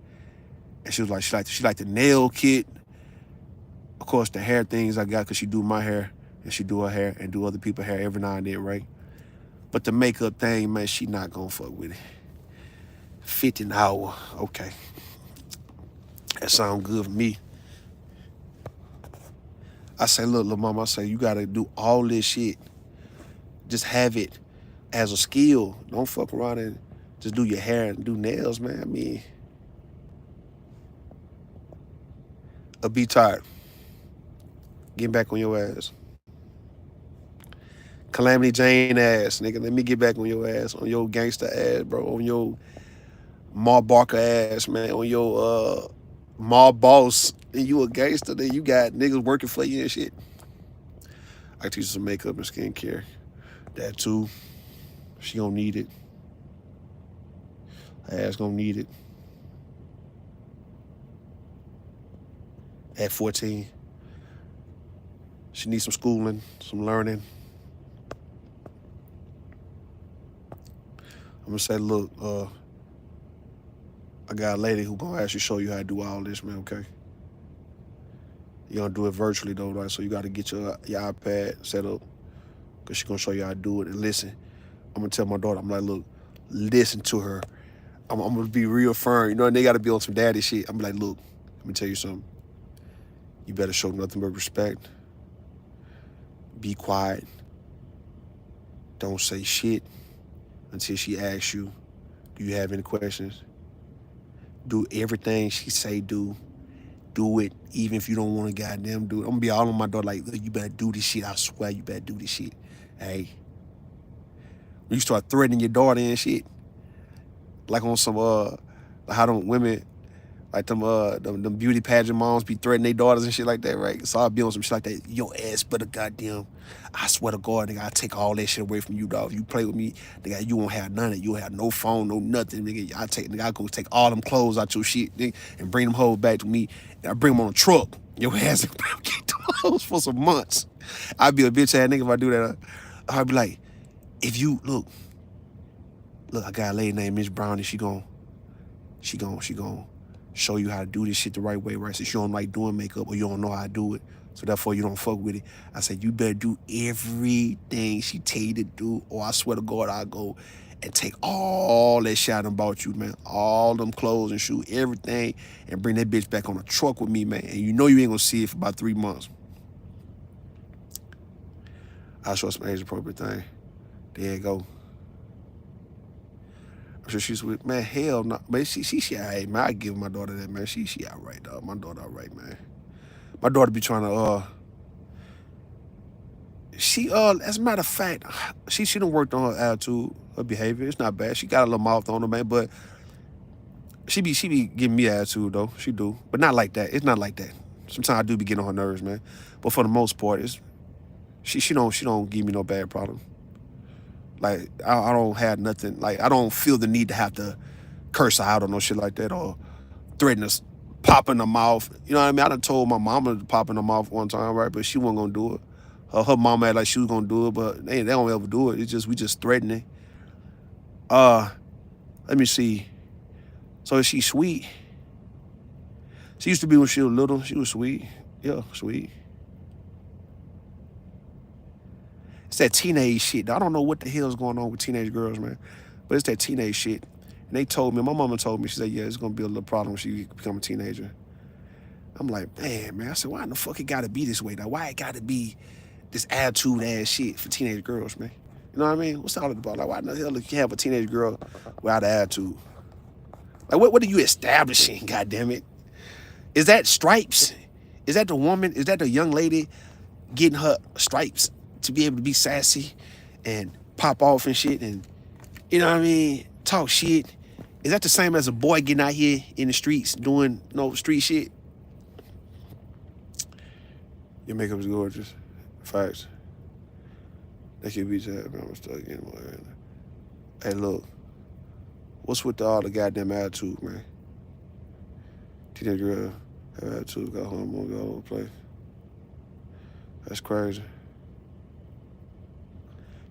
And she was like, she liked the nail kit. Of course, the hair things I got, because she do my hair, and she do her hair, and do other people's hair every now and then, right? But the makeup thing, man, she not gonna fuck with it. 50 an hour, okay. That sound good for me. I say, look, little mama, I say, you gotta do all this shit. Just have it as a skill. Don't fuck around and just do your hair and do nails, man. I mean, I'll be tired. Get back on your ass. Calamity Jane ass, nigga. Let me get back on your ass, on your gangster ass, bro. On your Ma Barker ass, man. On your Ma Boss. And you a gangster, then you got niggas working for you and shit. I teach her some makeup and skincare. That too. She gonna need it. Her ass gonna need it. At 14. She needs some schooling, some learning. I'm gonna say, look, I got a lady who gonna actually show you how to do all this, man, okay? You're gonna do it virtually though, right? So you gotta get your iPad set up, because she's gonna show you how to do it. And listen, I'm gonna tell my daughter, I'm like, look, listen to her. I'm gonna be real firm. You know, and they gotta be on some daddy shit. I'm like, look, let me tell you something. You better show nothing but respect. Be quiet. Don't say shit until she asks you, do you have any questions? Do everything she say do. Do it, even if you don't want to goddamn do it. I'm gonna be all on my door like, look, you better do this shit. I swear you better do this shit. Hey, when you start threatening your daughter and shit, like on some like how them women, like them beauty pageant moms be threatening their daughters and shit like that, right? So I'll be on some shit like that. Your ass better goddamn, I swear to God, nigga, I take all that shit away from you, dog. If you play with me, nigga, you won't have none of it. You won't have no phone, no nothing, nigga. I go take all them clothes out your shit, nigga, and bring them hoes back to me. And I bring them on a truck. Your ass get them hoes for some months. I'd be a bitch ass nigga if I do that. I'd be like, if you look, I got a lady named Miss Brown, and she gon' show you how to do this shit the right way, right? So you don't like doing makeup or you don't know how to do it, so therefore you don't fuck with it. I said, you better do everything she tell you to do, or I swear to God, I'll go and take all that shit I done bought you, man. All them clothes and shoes, everything, and bring that bitch back on a truck with me, man. And you know you ain't gonna see it for about 3 months. I'll show some age appropriate thing. There you go. I'm sure she's with, man, hell no. Man, she all right, man. I give my daughter that, man. She all right, dog. My daughter all right, man. My daughter be trying to, as a matter of fact, she done worked on her attitude, her behavior. It's not bad. She got a little mouth on her, man, but she be giving me attitude, though. She do. But not like that. It's not like that. Sometimes I do be getting on her nerves, man. But for the most part, she don't give me no bad problem. Like, I don't have nothing. Like, I don't feel the need to have to curse her out or no shit like that, or threaten us, pop in her mouth. You know what I mean? I done told my mama to pop in her mouth one time, right? But she wasn't gonna do it. Her mama had like she was gonna do it, but they don't ever do it. It's just, we just threatening. Let me see. So is she sweet? She used to be when she was little. She was sweet. Yeah, sweet. It's that teenage shit. I don't know what the hell's going on with teenage girls, man. But it's that teenage shit. And they told me, my mama told me, she said, yeah, it's going to be a little problem when she become a teenager. I'm like, man. I said, why in the fuck it got to be this way, though? Why it got to be this attitude-ass shit for teenage girls, man? You know what I mean? What's all about? Like, why in the hell you have a teenage girl without an attitude? Like, what are you establishing, goddammit? Is that stripes? Is that the woman? Is that the young lady getting her stripes to be able to be sassy and pop off and shit and, you know what I mean, talk shit? Is that the same as a boy getting out here in the streets doing street shit? Your makeup is gorgeous. Facts. That could be that, man. I'm stuck again. Hey, look. What's with all the goddamn attitude, man? Teenage girl have attitude, got hormones, got all over the place. That's crazy.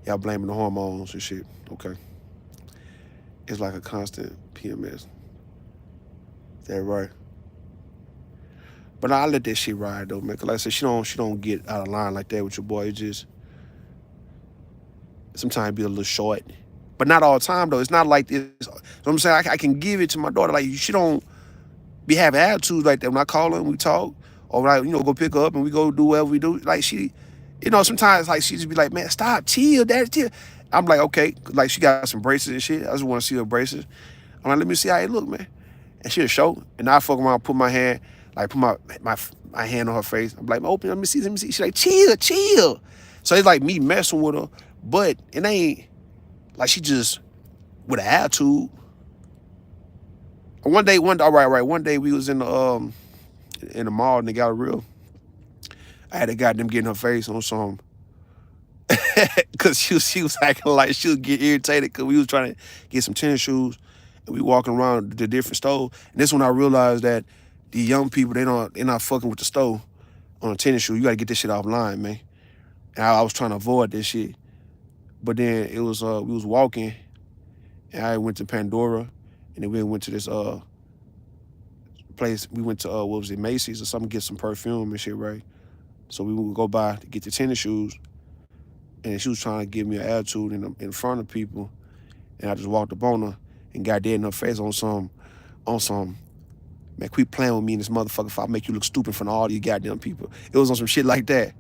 Y'all blaming the hormones and shit. Okay. It's like a constant PMS. Is that right? But I let that shit ride though, man. Cause like I said, she don't get out of line like that with your boy. It just sometimes be a little short. But not all the time though. It's not like this. You know what I'm saying? I can give it to my daughter. Like, she don't be having attitudes like that. When I call her and we talk, or when I, go pick her up and we go do whatever we do. Like, she, sometimes like she just be like, man, stop, chill, daddy, chill. I'm like, okay. Like, she got some braces and shit. I just want to see her braces. I'm like, let me see how it look, man. And she'll show. And I fuck around, put my hand, like put my hand on her face. I'm like, open, let me see. She's like, chill. So it's like me messing with her, but it ain't like she just with an attitude. One day we was in the mall in the Galleria. I had a goddamn get in her face on some, cause she was acting like she would get irritated because we was trying to get some tennis shoes, and we walking around the different stores. And this when I realized that the young people, they're not fucking with the store on a tennis shoe. You gotta get this shit offline, man. And I was trying to avoid this shit, but then it was we was walking, and I went to Pandora, and then we went to this place. We went to what was it, Macy's or something, get some perfume and shit, right? So we would go by to get the tennis shoes, and she was trying to give me an attitude in front of people, and I just walked up on her, and got dead in her face on some, man, quit playing with me and this motherfucker if I make you look stupid in front of all these goddamn people. It was on some shit like that.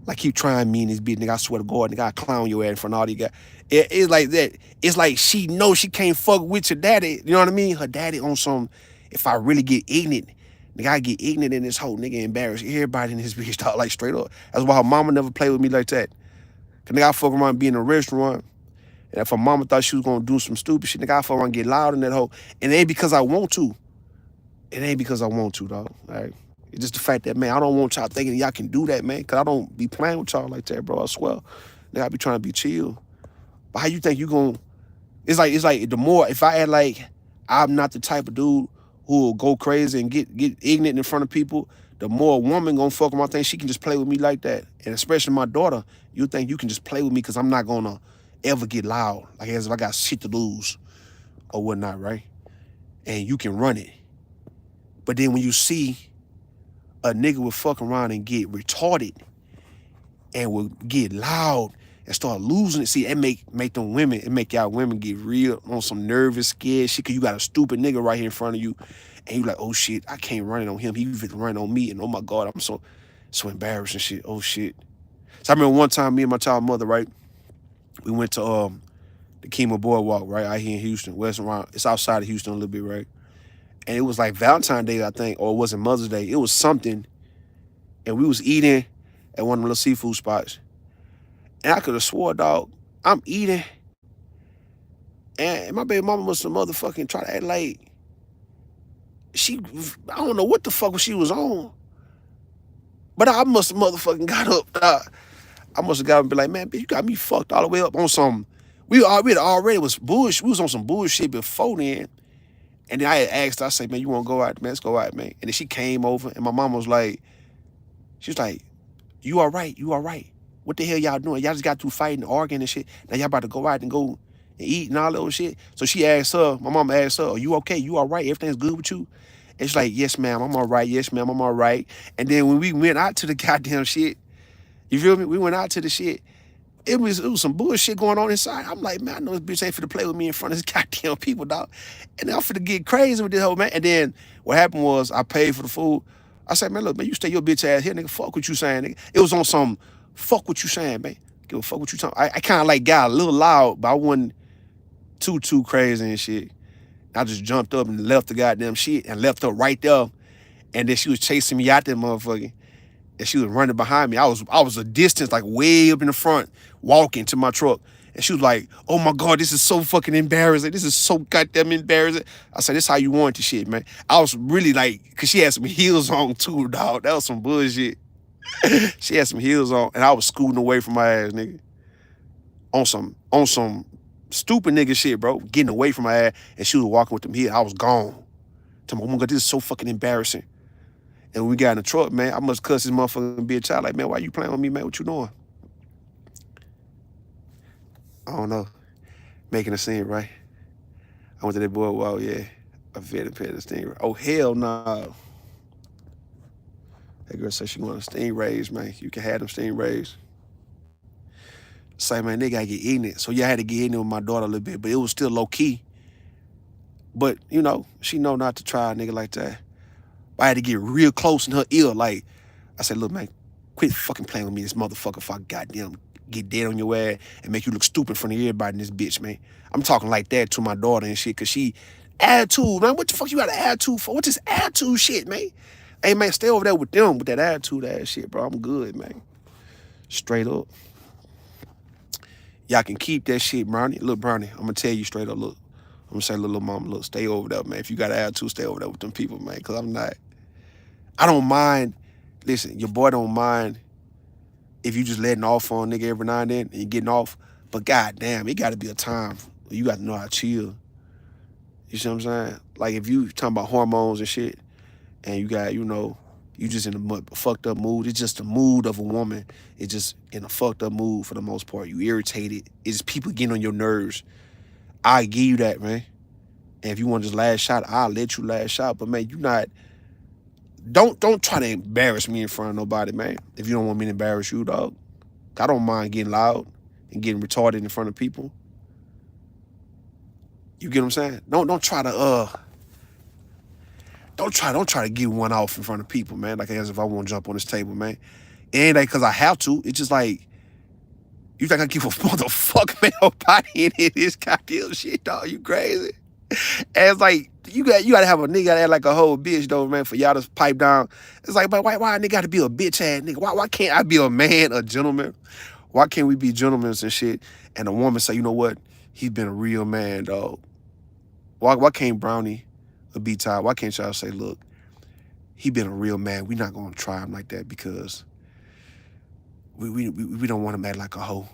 Like, keep trying me and this bitch, nigga. I swear to God, nigga, I clown your ass in front of all these guys. It's like that. It's like she knows she can't fuck with your daddy. You know what I mean? Her daddy on some, if I really get ignorant, nigga, I get ignorant in this whole nigga embarrass everybody in this bitch, dog, like straight up. That's why her mama never played with me like that. Cause nigga, I fuck around being in a restaurant. And if her mama thought she was gonna do some stupid shit, nigga, I fuck around and get loud in that hole. And it ain't because I want to. It ain't because I want to, dog. All right? It's just the fact that, man, I don't want y'all thinking y'all can do that, man. Because I don't be playing with y'all like that, bro. I swear. Nigga, I be trying to be chill. But how you think you gonna... It's like the more... If I act like I'm not the type of dude who will go crazy and get ignorant in front of people, the more a woman gonna fuck around think she can just play with me like that. And especially my daughter, you think you can just play with me because I'm not gonna ever get loud. Like as if I got shit to lose or whatnot, right? And you can run it. But then when you see a nigga will fuck around and get retarded and will get loud and start losing it, see, it make them women, it make y'all women get real on some nervous, scared shit, because you got a stupid nigga right here in front of you, and you like, oh shit, I can't run it on him, he even run on me, and oh my God, I'm so embarrassed and shit, oh shit. So I remember one time, me and my child mother, right, we went to the Kima Boardwalk, right, out here in Houston, it's outside of Houston a little bit, right? And it was like Valentine's Day, I think, or it wasn't Mother's Day. It was something. And we was eating at one of the little seafood spots. And I could have swore, dog, I'm eating. And my baby mama must have motherfucking try to act like I don't know what the fuck she was on. But I must have motherfucking got up, dog. I must have got up and be like, man, bitch, you got me fucked all the way up on some, we already was bullshit. We was on some bullshit before then. And then I had asked her, I said, man, you want to go out? Man, let's go out, man. And then she came over, and my mama was like, she was like, you all right? You all right? What the hell y'all doing? Y'all just got through fighting, arguing and shit. Now y'all about to go out and go and eat and all that old shit. So she asked her, my mama asked her, are you okay? You all right? Everything's good with you? And she's like, yes, ma'am, I'm all right. Yes, ma'am, I'm all right. And then when we went out to the goddamn shit, you feel me? We went out to the shit. It was some bullshit going on inside. I'm like, man, I know this bitch ain't finna play with me in front of this goddamn people, dog. And I'm finna get crazy with this whole man. And then what happened was I paid for the food. I said, man, look, man, you stay your bitch ass here, nigga. Fuck what you saying, nigga. It was on some fuck what you saying, man. Give a fuck what you talking. I kind of like got a little loud, but I wasn't too crazy and shit. I just jumped up and left the goddamn shit and left her right there. And then she was chasing me out there, motherfucker. And she was running behind me. I was a distance, like way up in the front, walking to my truck. And she was like, oh my God, this is so fucking embarrassing. This is so goddamn embarrassing. I said, this how you want the shit, man. I was really like, cause she had some heels on too, dog. That was some bullshit. She had some heels on, and I was scooting away from my ass, nigga. On some stupid nigga shit, bro. Getting away from my ass, and she was walking with them heels. I was gone. Tell me, oh my God, this is so fucking embarrassing. And when we got in the truck, man, I must cuss this motherfucking bitch out. Like, man, why you playing with me, man? What you doing? I don't know. Making a scene, right? I went to that boardwalk, yeah. I fed and petted the stingray. Oh, hell no. Nah. That girl said she wanted stingrays, man. You can have them stingrays. Say, man, they gotta get ignorant. So yeah, I had to get ignorant with my daughter a little bit, but it was still low key. But, you know, she know not to try a nigga like that. I had to get real close in her ear. Like, I said, look, man, quit fucking playing with me, this motherfucker, if I goddamn get dead on your ass and make you look stupid in front of everybody in this bitch, man. I'm talking like that to my daughter and shit, because she, attitude, man. What the fuck you got an attitude for? What's this attitude shit, man? Hey, man, stay over there with them with that attitude ass shit, bro. I'm good, man. Straight up. Y'all can keep that shit, Brownie. Look, Brownie, I'm going to tell you straight up, look. I'm going to say, little mama, look, stay over there, man. If you got an attitude, stay over there with them people, man, because I don't mind, listen, your boy don't mind if you just letting off on a nigga every now and then and you getting off, but goddamn, it got to be a time where you got to know how to chill. You see what I'm saying? Like, if you talking about hormones and shit, and you got, you know, you just in a fucked up mood. It's just the mood of a woman. It's just in a fucked up mood for the most part. You irritated. It's people getting on your nerves. I give you that, man. And if you want this last shot, I'll let you last shot. But, man, you not... Don't try to embarrass me in front of nobody, man. If you don't want me to embarrass you, dog. I don't mind getting loud and getting retarded in front of people. You get what I'm saying? Don't try to get one off in front of people, man. Like as if I want to jump on this table, man. It ain't like because I have to. It's just like you think I give a motherfucker man body in this goddamn shit, dog? You crazy? And it's like you gotta have a nigga that act like a whole bitch though, man, for y'all to pipe down. It's like, but why a nigga gotta be a bitch ass nigga? Why can't I be a man, a gentleman? Why can't we be gentlemen and shit? And a woman say, you know what? He's been a real man, dog. Why can't Brownie or B-Ty, why can't y'all say, look, he been a real man. We not gonna try him like that because we don't want him to act like a hoe.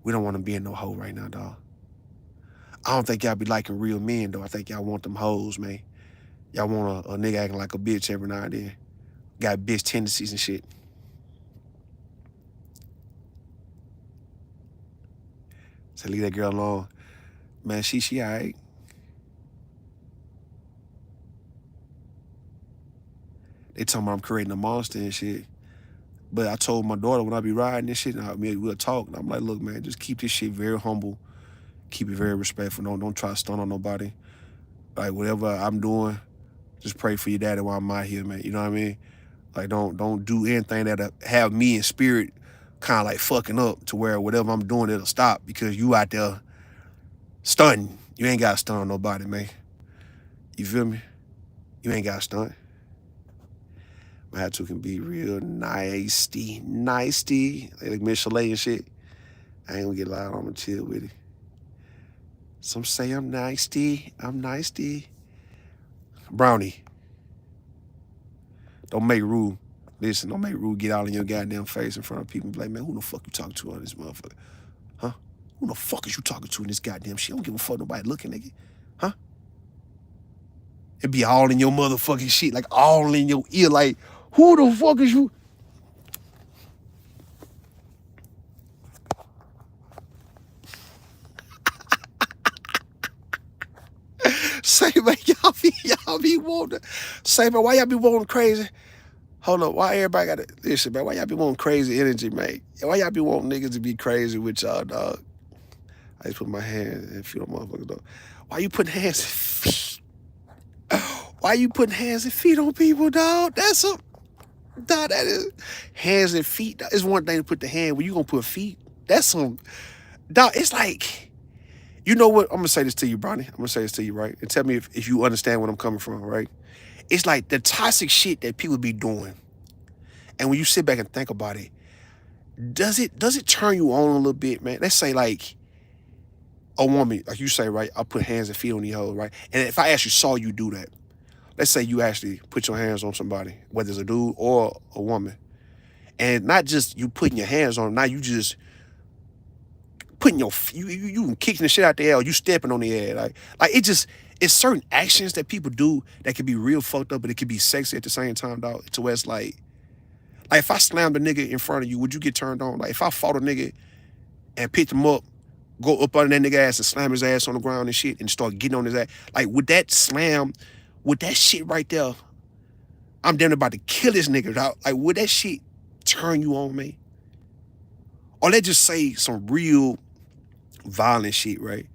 We don't want him being no hoe right now, dog. I don't think y'all be liking real men, though. I think y'all want them hoes, man. Y'all want a nigga acting like a bitch every now and then. Got bitch tendencies and shit. So leave that girl alone. Man, she all right. They talking about I'm creating a monster and shit. But I told my daughter when I be riding this shit, we'll talk. And I'm like, look, man, just keep this shit very humble. Keep it very respectful. Don't try to stun on nobody. Like, whatever I'm doing, just pray for your daddy while I'm out here, man. You know what I mean? Like, don't do anything that'll have me in spirit kind of like fucking up to where whatever I'm doing, it'll stop because you out there stunting. You ain't got to stun on nobody, man. You feel me? You ain't got to stunt. My attitude can be real nicey, like Miss Chalet and shit. I ain't gonna get loud. I'm gonna chill with it. Some say I'm nicey. Brownie, don't make Rue. Listen, don't make Rue get out in your goddamn face in front of people and be like, man, who the fuck you talking to on this motherfucker? Huh? Who the fuck is you talking to in this goddamn shit? I don't give a fuck nobody looking, nigga. Huh? It be all in your motherfucking shit, like all in your ear, like, who the fuck is you? Say, man, y'all be wanting. Say, man, why y'all be wanting crazy? Hold up, why everybody got to listen, man? Why y'all be wanting crazy energy, man? Why y'all be wanting niggas to be crazy with y'all, dog? I just put my hand and feel the motherfucker, dog. Why you putting hands and feet? Why you putting hands and feet on people, dog? That's a dog. That is hands and feet. Dog. It's one thing to put the hand. When you gonna put feet? That's some dog. It's like. You know what? I'm gonna say this to you, Bronny. I'm gonna say this to you, right? And tell me if you understand where I'm coming from, right? It's like the toxic shit that people be doing. And when you sit back and think about it, does it turn you on a little bit, man? Let's say like a woman, like you say, right? I put hands and feet on these hoes, right? And if I actually saw you do that, let's say you actually put your hands on somebody, whether it's a dude or a woman, and not just you putting your hands on them, now you just putting you kicking the shit out the air, or you stepping on the air, like it's certain actions that people do that can be real fucked up, but it can be sexy at the same time, dog. To where it's like if I slammed a nigga in front of you, would you get turned on? Like if I fought a nigga and picked him up, go up under that nigga ass and slam his ass on the ground and shit, and start getting on his ass, like would that shit right there? I'm damn about to kill this nigga, dog. Like would that shit turn you on, me? Or let's just say some real violent shit, right?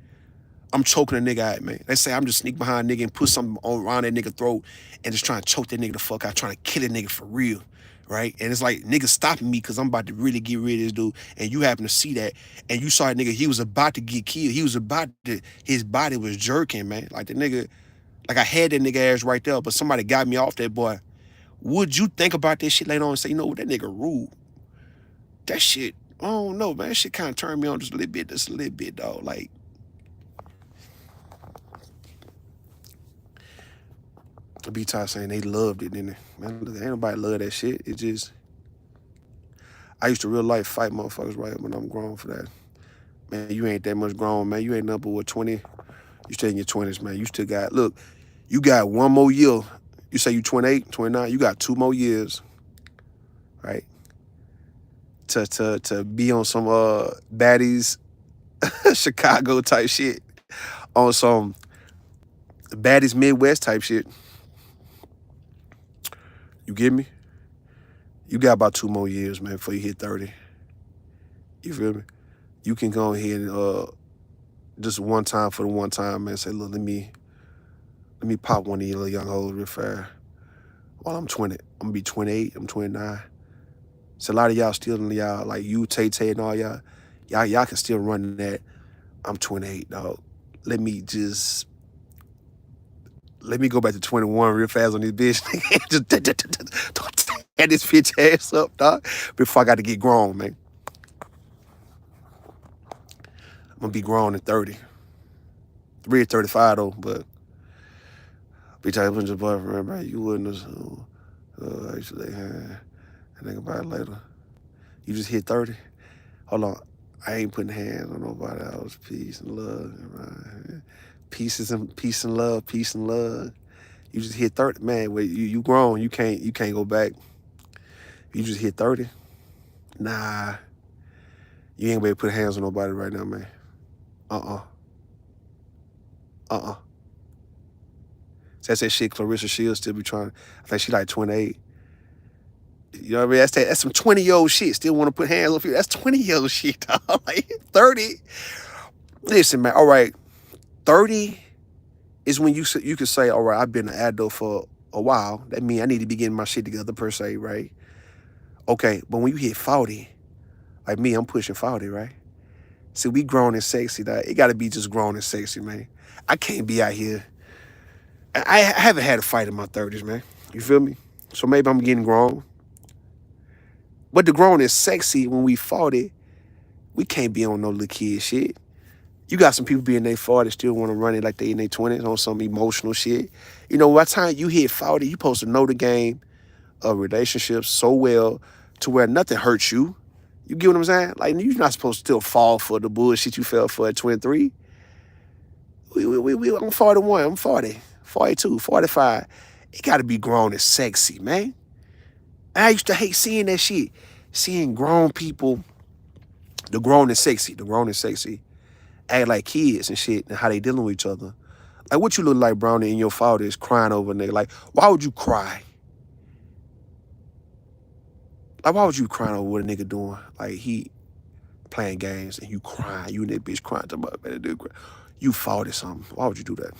I'm choking a nigga out, man. Let's say I'm just sneak behind a nigga and put something around that nigga throat and just trying to choke that nigga the fuck out, trying to kill that nigga for real, right? And it's like niggas stopping me because I'm about to really get rid of this dude, and you happen to see that, and you saw that nigga, he was about to get killed. His body was jerking, man. Like the nigga, like I had that nigga ass right there, but somebody got me off that boy. Would you think about this shit later on and say, you know what, that nigga rude? That shit, I don't know, man. That shit kind of turned me on just a little bit, dog. Like, B-Ty saying they loved it, didn't they? Man, look, ain't nobody love that shit. It just, I used to real life fight motherfuckers right when I'm grown for that. Man, you ain't that much grown, man. You ain't number what, 20? You still in your 20s, man. You still got, look, you got one more year. You say you 28, 29, you got 2 more years, right? To be on some baddies Chicago type shit, on some baddies Midwest type shit. You get me? You got about 2 more years, man, before you hit 30. You feel me? You can go ahead and just one time for the one time, man. Say, look, let me pop one of these little young hoes real fast. While I'm 20, I'm gonna be 28. I'm 29. So a lot of y'all still, y'all like you, Tay Tay, and all y'all can still run that. I'm 28, dog. Let me go back to 21 real fast on this bitch. Just tear this bitch ass up, dog. Before I got to get grown, man. I'm gonna be grown at 30. 3 at 35 though, but bitch, I was your boyfriend, bro. You wouldn't have actually I think about it later. You just hit 30. Hold on. I ain't putting hands on nobody else. Peace and love. Right? Peace and love. Peace and love. You just hit 30, man. Wait, you grown. You can't go back. You just hit 30. Nah, you ain't gonna be able to put hands on nobody right now, man. That's that shit. Clarissa Shields still be trying. I think she like 28. You know what I mean? That's some 20-year-old shit. Still want to put hands on you. That's 20-year-old shit, dog. Like 30. Listen, man. All right, 30 is when you can say, all right, I've been an adult for a while. That means I need to be getting my shit together per se, right? Okay, but when you hit 40, like me, I'm pushing 40, right? See, we grown and sexy, dog. It got to be just grown and sexy, man. I can't be out here. I haven't had a fight in my 30s, man. You feel me? So maybe I'm getting grown. But the grown is sexy when we 40. We can't be on no little kid shit. You got some people being in their 40s still want to run it like they in their 20s on some emotional shit. You know, by the time you hit 40, you supposed to know the game of relationships so well to where nothing hurts you. You get what I'm saying? Like, you're not supposed to still fall for the bullshit you fell for at 23. I'm 41, I'm 40, 42, 45. It got to be grown and sexy, man. I used to hate seeing that shit. Seeing grown people, the grown and sexy, act like kids and shit and how they dealing with each other. Like, what you look like, Brownie, in your 40s crying over a nigga? Like, why would you cry? Like, why would you crying over what a nigga doing? Like, he playing games and you crying. You and that bitch crying. You 40 something. Why would you do that?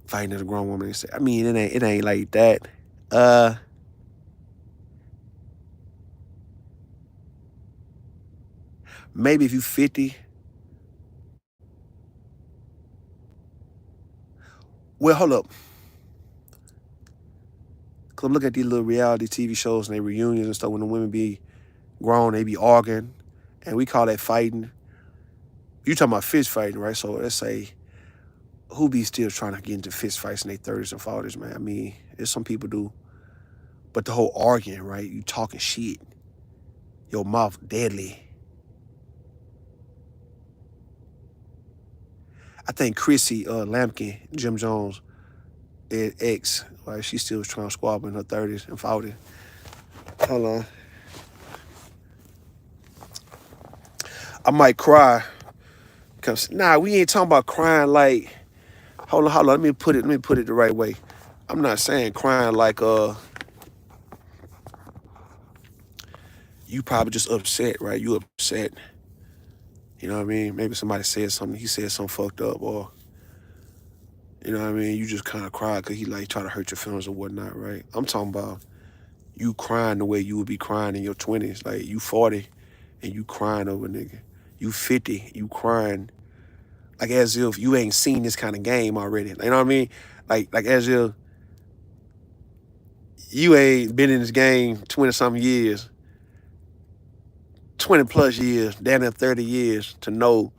Fighting as a grown woman. I mean, it ain't like that. Maybe if you 50. Well, hold up. Cause I'm looking at these little reality TV shows and they reunions and stuff when the women be grown, they be arguing, and we call that fighting. You talking about fist fighting, right? So let's say who be still trying to get into fist fights in their 30s and 40s, man? I mean, there's some people do. But the whole arguing, right? You talking shit. Your mouth deadly. I think Chrissy Lampkin, Jim Jones, ex, right? She still was trying to squabble in her 30s and 40s. Hold on. I might cry. Cause we ain't talking about crying like, hold on. Let me put it the right way. I'm not saying crying like you probably just upset, right? You upset. You know what I mean? Maybe somebody said something, he said something fucked up, or you know what I mean? You just kind of cry because he like try to hurt your feelings or whatnot, right? I'm talking about you crying the way you would be crying in your 20s. Like, you 40 and you crying over a nigga. You 50, you crying like as if you ain't seen this kind of game already. You know what I mean? Like as if you ain't been in this game 20-something years, 20 plus years, down to 30 years to know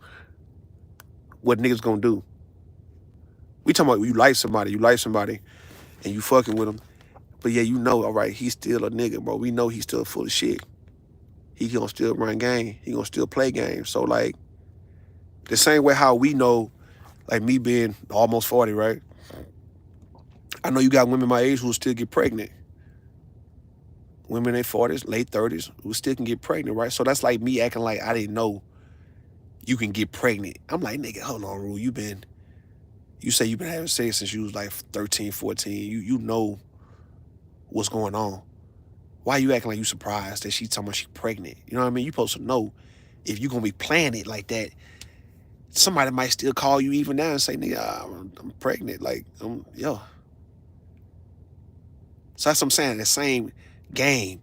what niggas gonna do. We talking about you like somebody and you fucking with him. But yeah, you know, all right, he's still a nigga, bro. We know he's still full of shit. He gonna still run game. He gonna still play games. So like, the same way how we know, like me being almost 40, right? I know you got women my age who still get pregnant. Women in their 40s, late 30s, who still can get pregnant, right? So that's like me acting like I didn't know you can get pregnant. I'm like, nigga, hold on, Rue. You say you've been having sex since you was like 13, 14. You know what's going on. Why you acting like you surprised that she talking about she pregnant? You know what I mean? You supposed to know. if you gonna be playing it like that, somebody might still call you even now and say, nigga, I'm pregnant. Like, yo. So that's what I'm saying. The same game,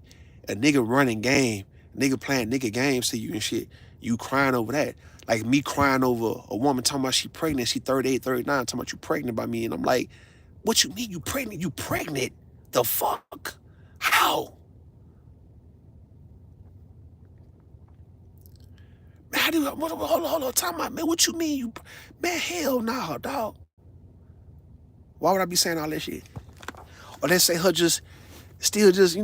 a nigga running game, nigga playing nigga games to you and shit. You crying over that. Like me crying over a woman talking about she pregnant, she 38, 39, talking about you pregnant by me. And I'm like, what you mean you pregnant? You pregnant? The fuck? How? Man, how do you, hold on, time out, man. What you mean you, man, hell nah, dog. Why would I be saying all that shit? Or let's say her just, still just,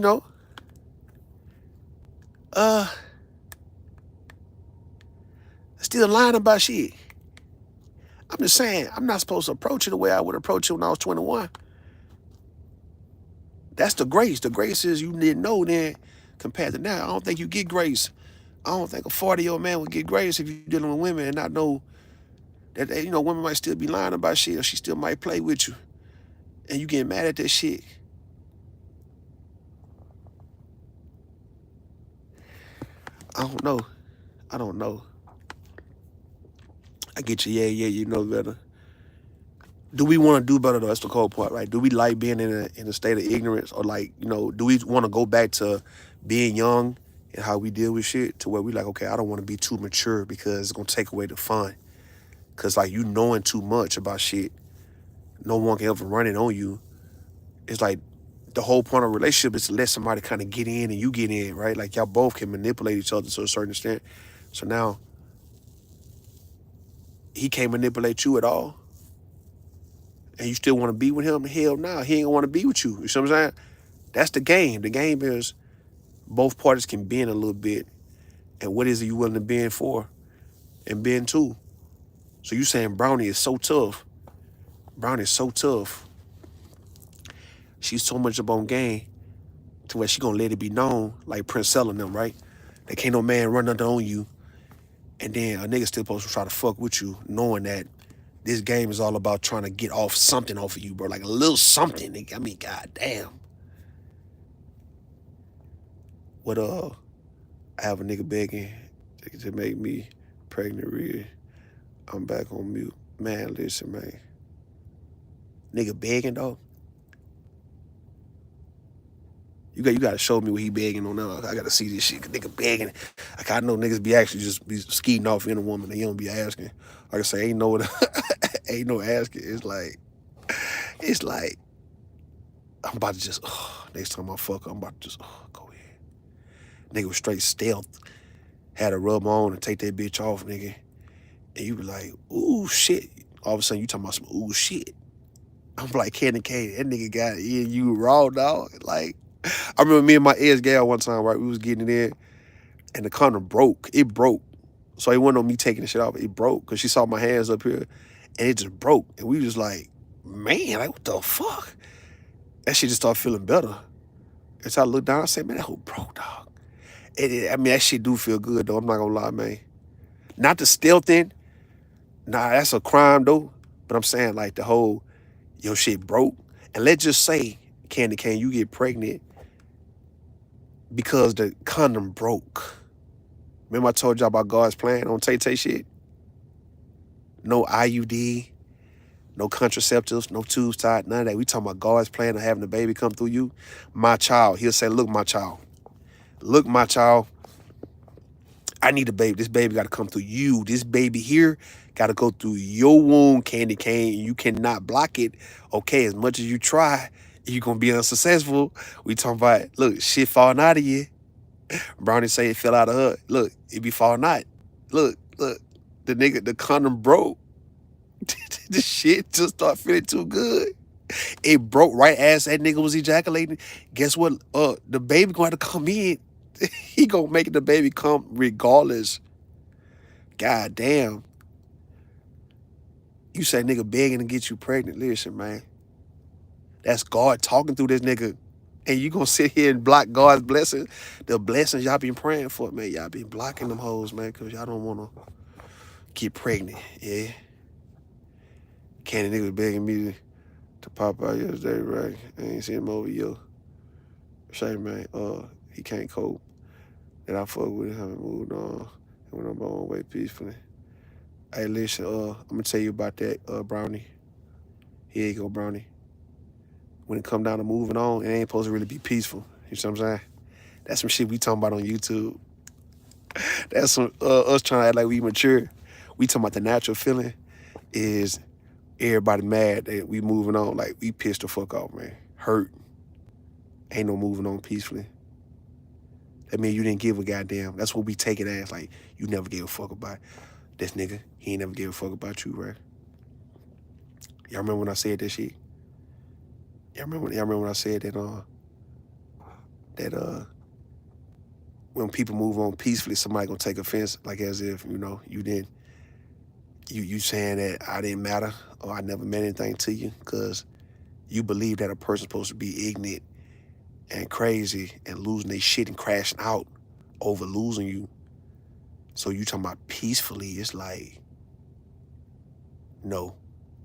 still lying about shit. I'm just saying, I'm not supposed to approach it the way I would approach it when I was 21. That's the grace. The grace is you didn't know then compared to now. I don't think you get grace. I don't think a 40-year-old man would get grace if you're dealing with women and not know that, women might still be lying about shit or she still might play with you. And you get mad at that shit. I don't know. I get you, yeah, you know better. Do we want to do better though? That's the cold part, right? Do we like being in a state of ignorance, or like, do we want to go back to being young and how we deal with shit to where we like, okay, I don't want to be too mature because it's gonna take away the fun. Cause like you knowing too much about shit, no one can ever run it on you. It's like the whole point of a relationship is to let somebody kind of get in and you get in, right? Like y'all both can manipulate each other to a certain extent. So now he can't manipulate you at all. And you still want to be with him? Hell nah, he ain't gonna want to be with you. You see what I'm saying? That's the game. The game is both parties can bend a little bit. And what is it you willing to bend for and bend to? So you saying Brownie is so tough. Brownie is so tough. She's so much up on game to where she gonna let it be known, like Princella and them, right? That can't no man run under on you. And then a nigga still supposed to try to fuck with you, knowing that this game is all about trying to get off something off of you, bro. Like a little something, nigga. I mean, goddamn. What I have a nigga begging to make me pregnant real. I'm back on mute. Man, listen, man. Nigga begging, though. You got to show me what he begging on now. I got to see this shit. Nigga begging. Like, I know niggas be actually just be skeeting off in a woman. They don't be asking. Like I say, ain't no asking. It's like, I'm about to just, next time I fuck her, I'm about to just, go ahead. Nigga was straight stealth. Had to rub on and take that bitch off, nigga. And you be like, ooh, shit. All of a sudden, you talking about some ooh, shit. I'm like, Candy K, that nigga got it in you raw, dog. Like, I remember me and my ex-gal one time, right? We was getting it in, and the condom broke. It broke. So it wasn't on me taking the shit off. It broke because she saw my hands up here, and it just broke. And we was like, man, like, what the fuck? That shit just started feeling better. And so I looked down, I said, man, that whole broke, dog. I mean, that shit do feel good, though. I'm not gonna lie, man. Not the stealthing. Nah, that's a crime, though. But I'm saying, like, the whole, your shit broke. And let's just say, Candy Cane, you get pregnant because the condom broke. Remember I told y'all about God's plan on Tay-Tay shit? No IUD, no contraceptives, no tubes tied, none of that. We talking about God's plan of having the baby come through you. My child, he'll say, look, my child. Look, my child, I need a baby. This baby got to come through you. This baby here got to go through your womb, Candy Cane. You cannot block it. Okay, as much as you try, you're going to be unsuccessful. We talking about, look, shit falling out of you. Brownie say it fell out of her. Look, it be falling out. Look. The condom broke. The shit just started feeling too good. It broke right as that nigga was ejaculating. Guess what? The baby going to come in. He gonna make the baby come regardless. God damn. You say nigga begging to get you pregnant. Listen, man. That's God talking through this nigga. And you gonna sit here and block God's blessings. The blessings y'all been praying for, man. Y'all been blocking them hoes, man, because y'all don't want to get pregnant, yeah? Candy nigga was begging me to pop out yesterday, right? I ain't seen him over yo. Shame, man. He can't cope. That I fuck with him and moved on. went on my own way peacefully. Hey, listen, I'm gonna tell you about that, Brownie. Here you go, Brownie. When it come down to moving on, it ain't supposed to really be peaceful. You know what I'm saying? That's some shit we talking about on YouTube. That's some us trying to act like we mature. We talking about the natural feeling is everybody mad that we moving on. Like, we pissed the fuck off, man. Hurt. Ain't no moving on peacefully. That mean you didn't give a goddamn. That's what we take it as. Like, you never gave a fuck about this nigga. He ain't never gave a fuck about you, right? Y'all remember when I said that shit? Y'all remember when I said that when people move on peacefully, somebody gonna take offense, like as if, you didn't, you saying that I didn't matter or I never meant anything to you because you believe that a person's supposed to be ignorant and crazy and losing their shit and crashing out over losing you. So you talking about peacefully, it's like, no,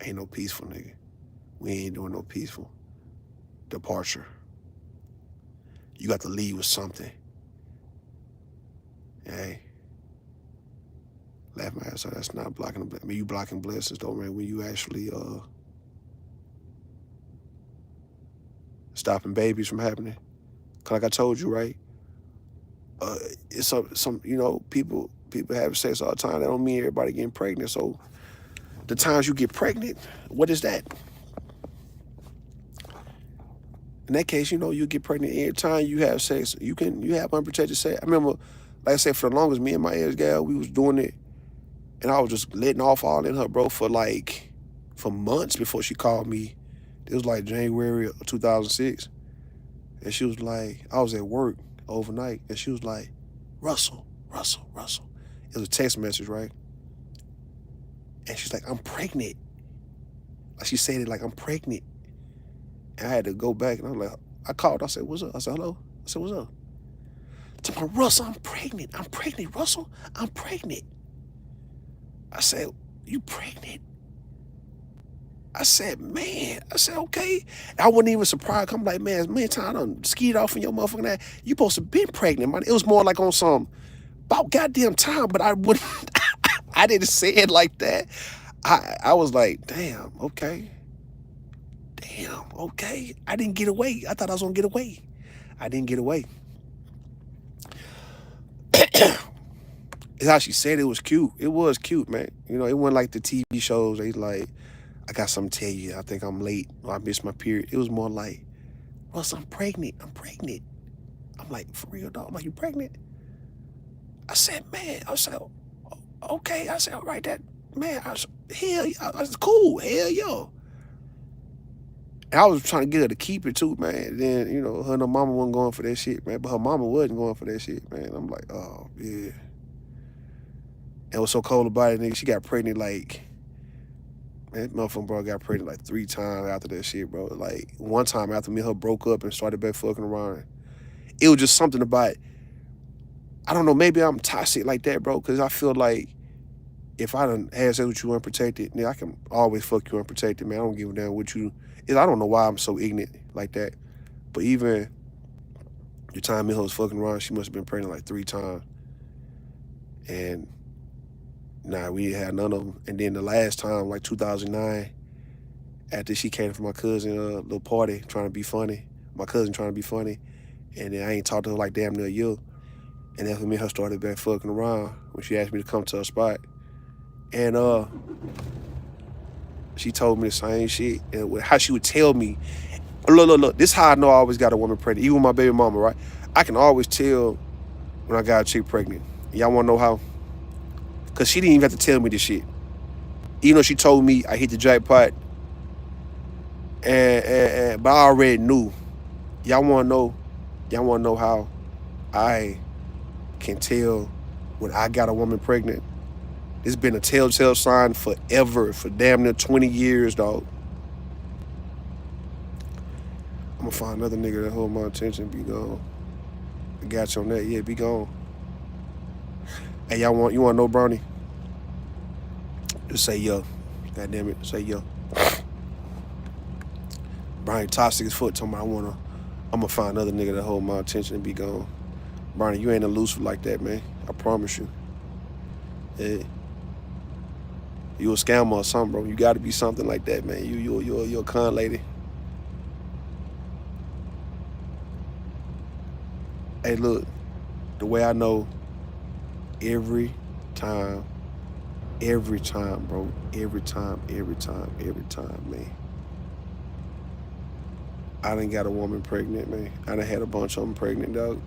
ain't no peaceful, nigga. We ain't doing no peaceful departure. You got to leave with something. Hey, laugh my ass off. That's not blocking the, I mean, you blocking blessings though, man, when you actually stopping babies from happening. Cause like I told you, right? It's some people having sex all the time. That don't mean everybody getting pregnant. So the times you get pregnant, what is that? In that case, you get pregnant every time you have sex. You have unprotected sex. I remember, like I said, for the longest, me and my ex-gal, we was doing it, and I was just letting off all in her, bro, for months before she called me. It was like January of 2006. And she was like, I was at work overnight, and she was like, Russell. It was a text message, right? And she's like, I'm pregnant. Like, she said it like, I'm pregnant. And I had to go back, and I called. I said, what's up? I said, hello? I said, what's up? To my Russell, I'm pregnant, Russell. I'm pregnant. I said, you pregnant? I said, man. I said, okay. I wasn't even surprised. I'm like, man, time I done skied off in your motherfucking ass. You supposed to be pregnant, man. It was more like on some about goddamn time, but I wouldn't. I didn't say it like that. I was like, damn, okay. I didn't get away. I thought I was gonna get away. I didn't get away. It's how she said it was cute. It was cute, man. It wasn't like the TV shows. They like, I got something to tell you. I think I'm late or I missed my period. It was more like, Russ, I'm pregnant. I'm like, for real, dog? I'm like, you pregnant? I said, man. I said, okay. I said, all right, that, man, hell yeah. I was cool. Hell yeah. And I was trying to get her to keep it too, man. And then, her and her mama wasn't going for that shit, man. But her mama wasn't going for that shit, man. I'm like, oh, yeah. And what's so cold about it, nigga, she got pregnant man, that motherfucker, bro, got pregnant like 3 times after that shit, bro. Like, one time after me and her broke up and started back fucking around. It was just something about, I don't know, maybe I'm toxic like that, bro, because I feel like if I done had sex with you unprotected, nigga, I can always fuck you unprotected, man. I don't give a damn what you is. I don't know why I'm so ignorant like that. But even the time me and her was fucking around, she must have been pregnant like 3 times. And nah, we didn't have none of them. And then the last time, like 2009, after she came from my cousin little party trying to be funny, my cousin trying to be funny, and then I ain't talked to her like damn near a year. And then me and her started back fucking around when she asked me to come to her spot. And she told me the same shit. And how she would tell me, look, this is how I know I always got a woman pregnant. Even my baby mama, right? I can always tell when I got a chick pregnant. Y'all wanna know how? Cause she didn't even have to tell me this shit. Even though she told me I hit the jackpot, but I already knew. Y'all wanna know how I can tell when I got a woman pregnant? It's been a telltale sign forever, for damn near 20 years, dog. I'm gonna find another nigga that hold my attention, be gone. I got you on that, yeah, be gone. Hey, you wanna know, Brownie? Just say yo. God damn it, say yo. Brownie toxic as fuck, talking about I'm gonna find another nigga that hold my attention and be gone. Brownie, you ain't elusive like that, man. I promise you. Yeah. You a scammer or something, bro. You got to be something like that, man. You're a con lady. Hey, look, the way I know every time, bro, every time, man. I done got a woman pregnant, man. I done had a bunch of them pregnant, dog.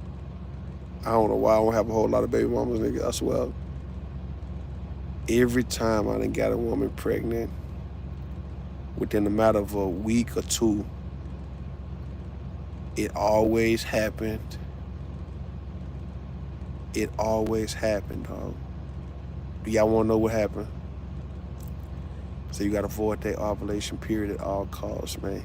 I don't know why I don't have a whole lot of baby mamas, nigga. I swear. Every time I done got a woman pregnant, within a matter of a week or two, it always happened. It always happened, dog. Do y'all want to know what happened? So you got to avoid that ovulation period at all costs, man.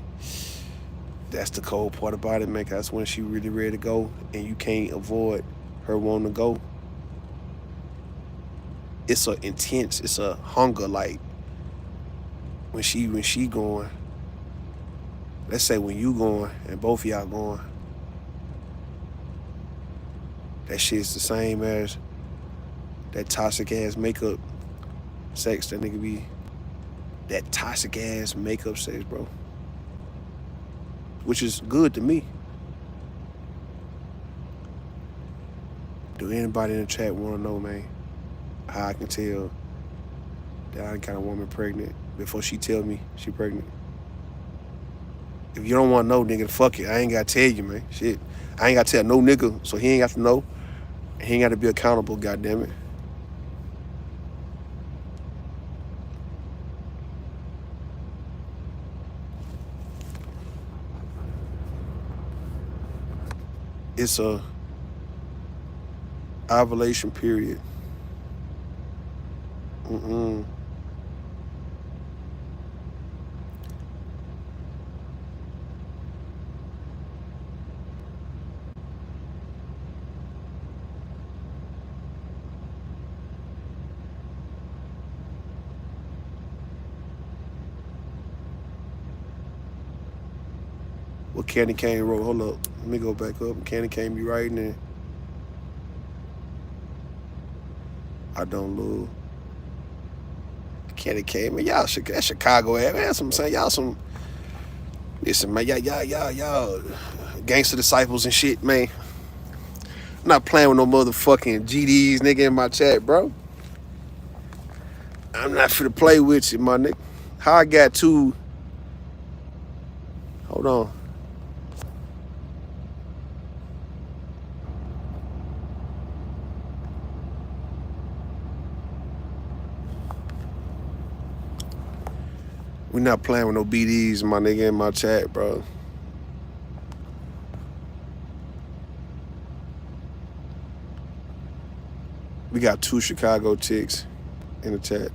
That's the cold part about it, man. That's when she really ready to go, and you can't avoid her wanting to go. It's a intense, it's a hunger, like when she going. Let's say when you going and both of y'all going, that shit's the same as that toxic ass makeup sex that nigga be. That toxic ass makeup sex, bro. Which is good to me. Do anybody in the chat want to know, man, how I can tell that I got a woman pregnant before she tell me she pregnant? If you don't want to know, nigga, fuck it. I ain't got to tell you, man. Shit. I ain't got to tell no nigga, so he ain't got to know. He ain't got to be accountable, goddammit. It's a ovulation period. What Candy Cane wrote, hold up, let me go back up. Candy Cane be writing it. I don't lose. Candy Cane, man, y'all that Chicago ass, man. That's what I'm saying. Y'all some, listen, man, y'all gangster disciples and shit, man. I'm not playing with no motherfucking GDs, nigga, in my chat, bro. I'm not finna play with you, my nigga. How I got two, hold on. We not playing with no BDs, my nigga, in my chat, bro. We got two Chicago chicks in the chat.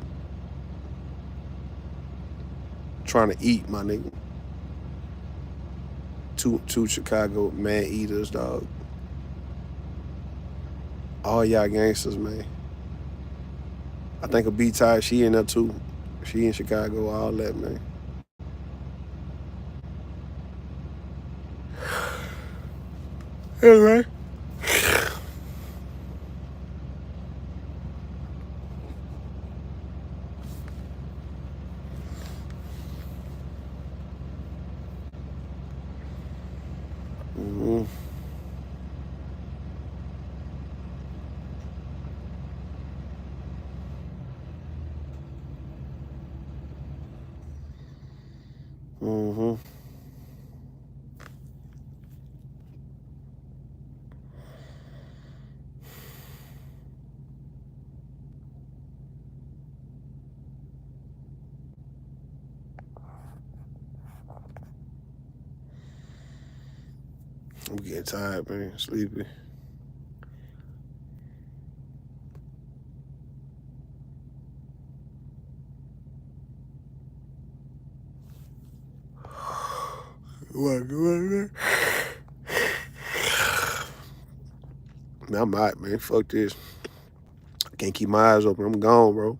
Trying to eat, my nigga. Two Chicago man eaters, dog. All y'all gangsters, man. I think a B-Type, she in there too. She in Chicago, all that, man. Anyway. I'm getting tired, man. Sleepy. What? Man, I'm out, man. Fuck this. I can't keep my eyes open. I'm gone, bro.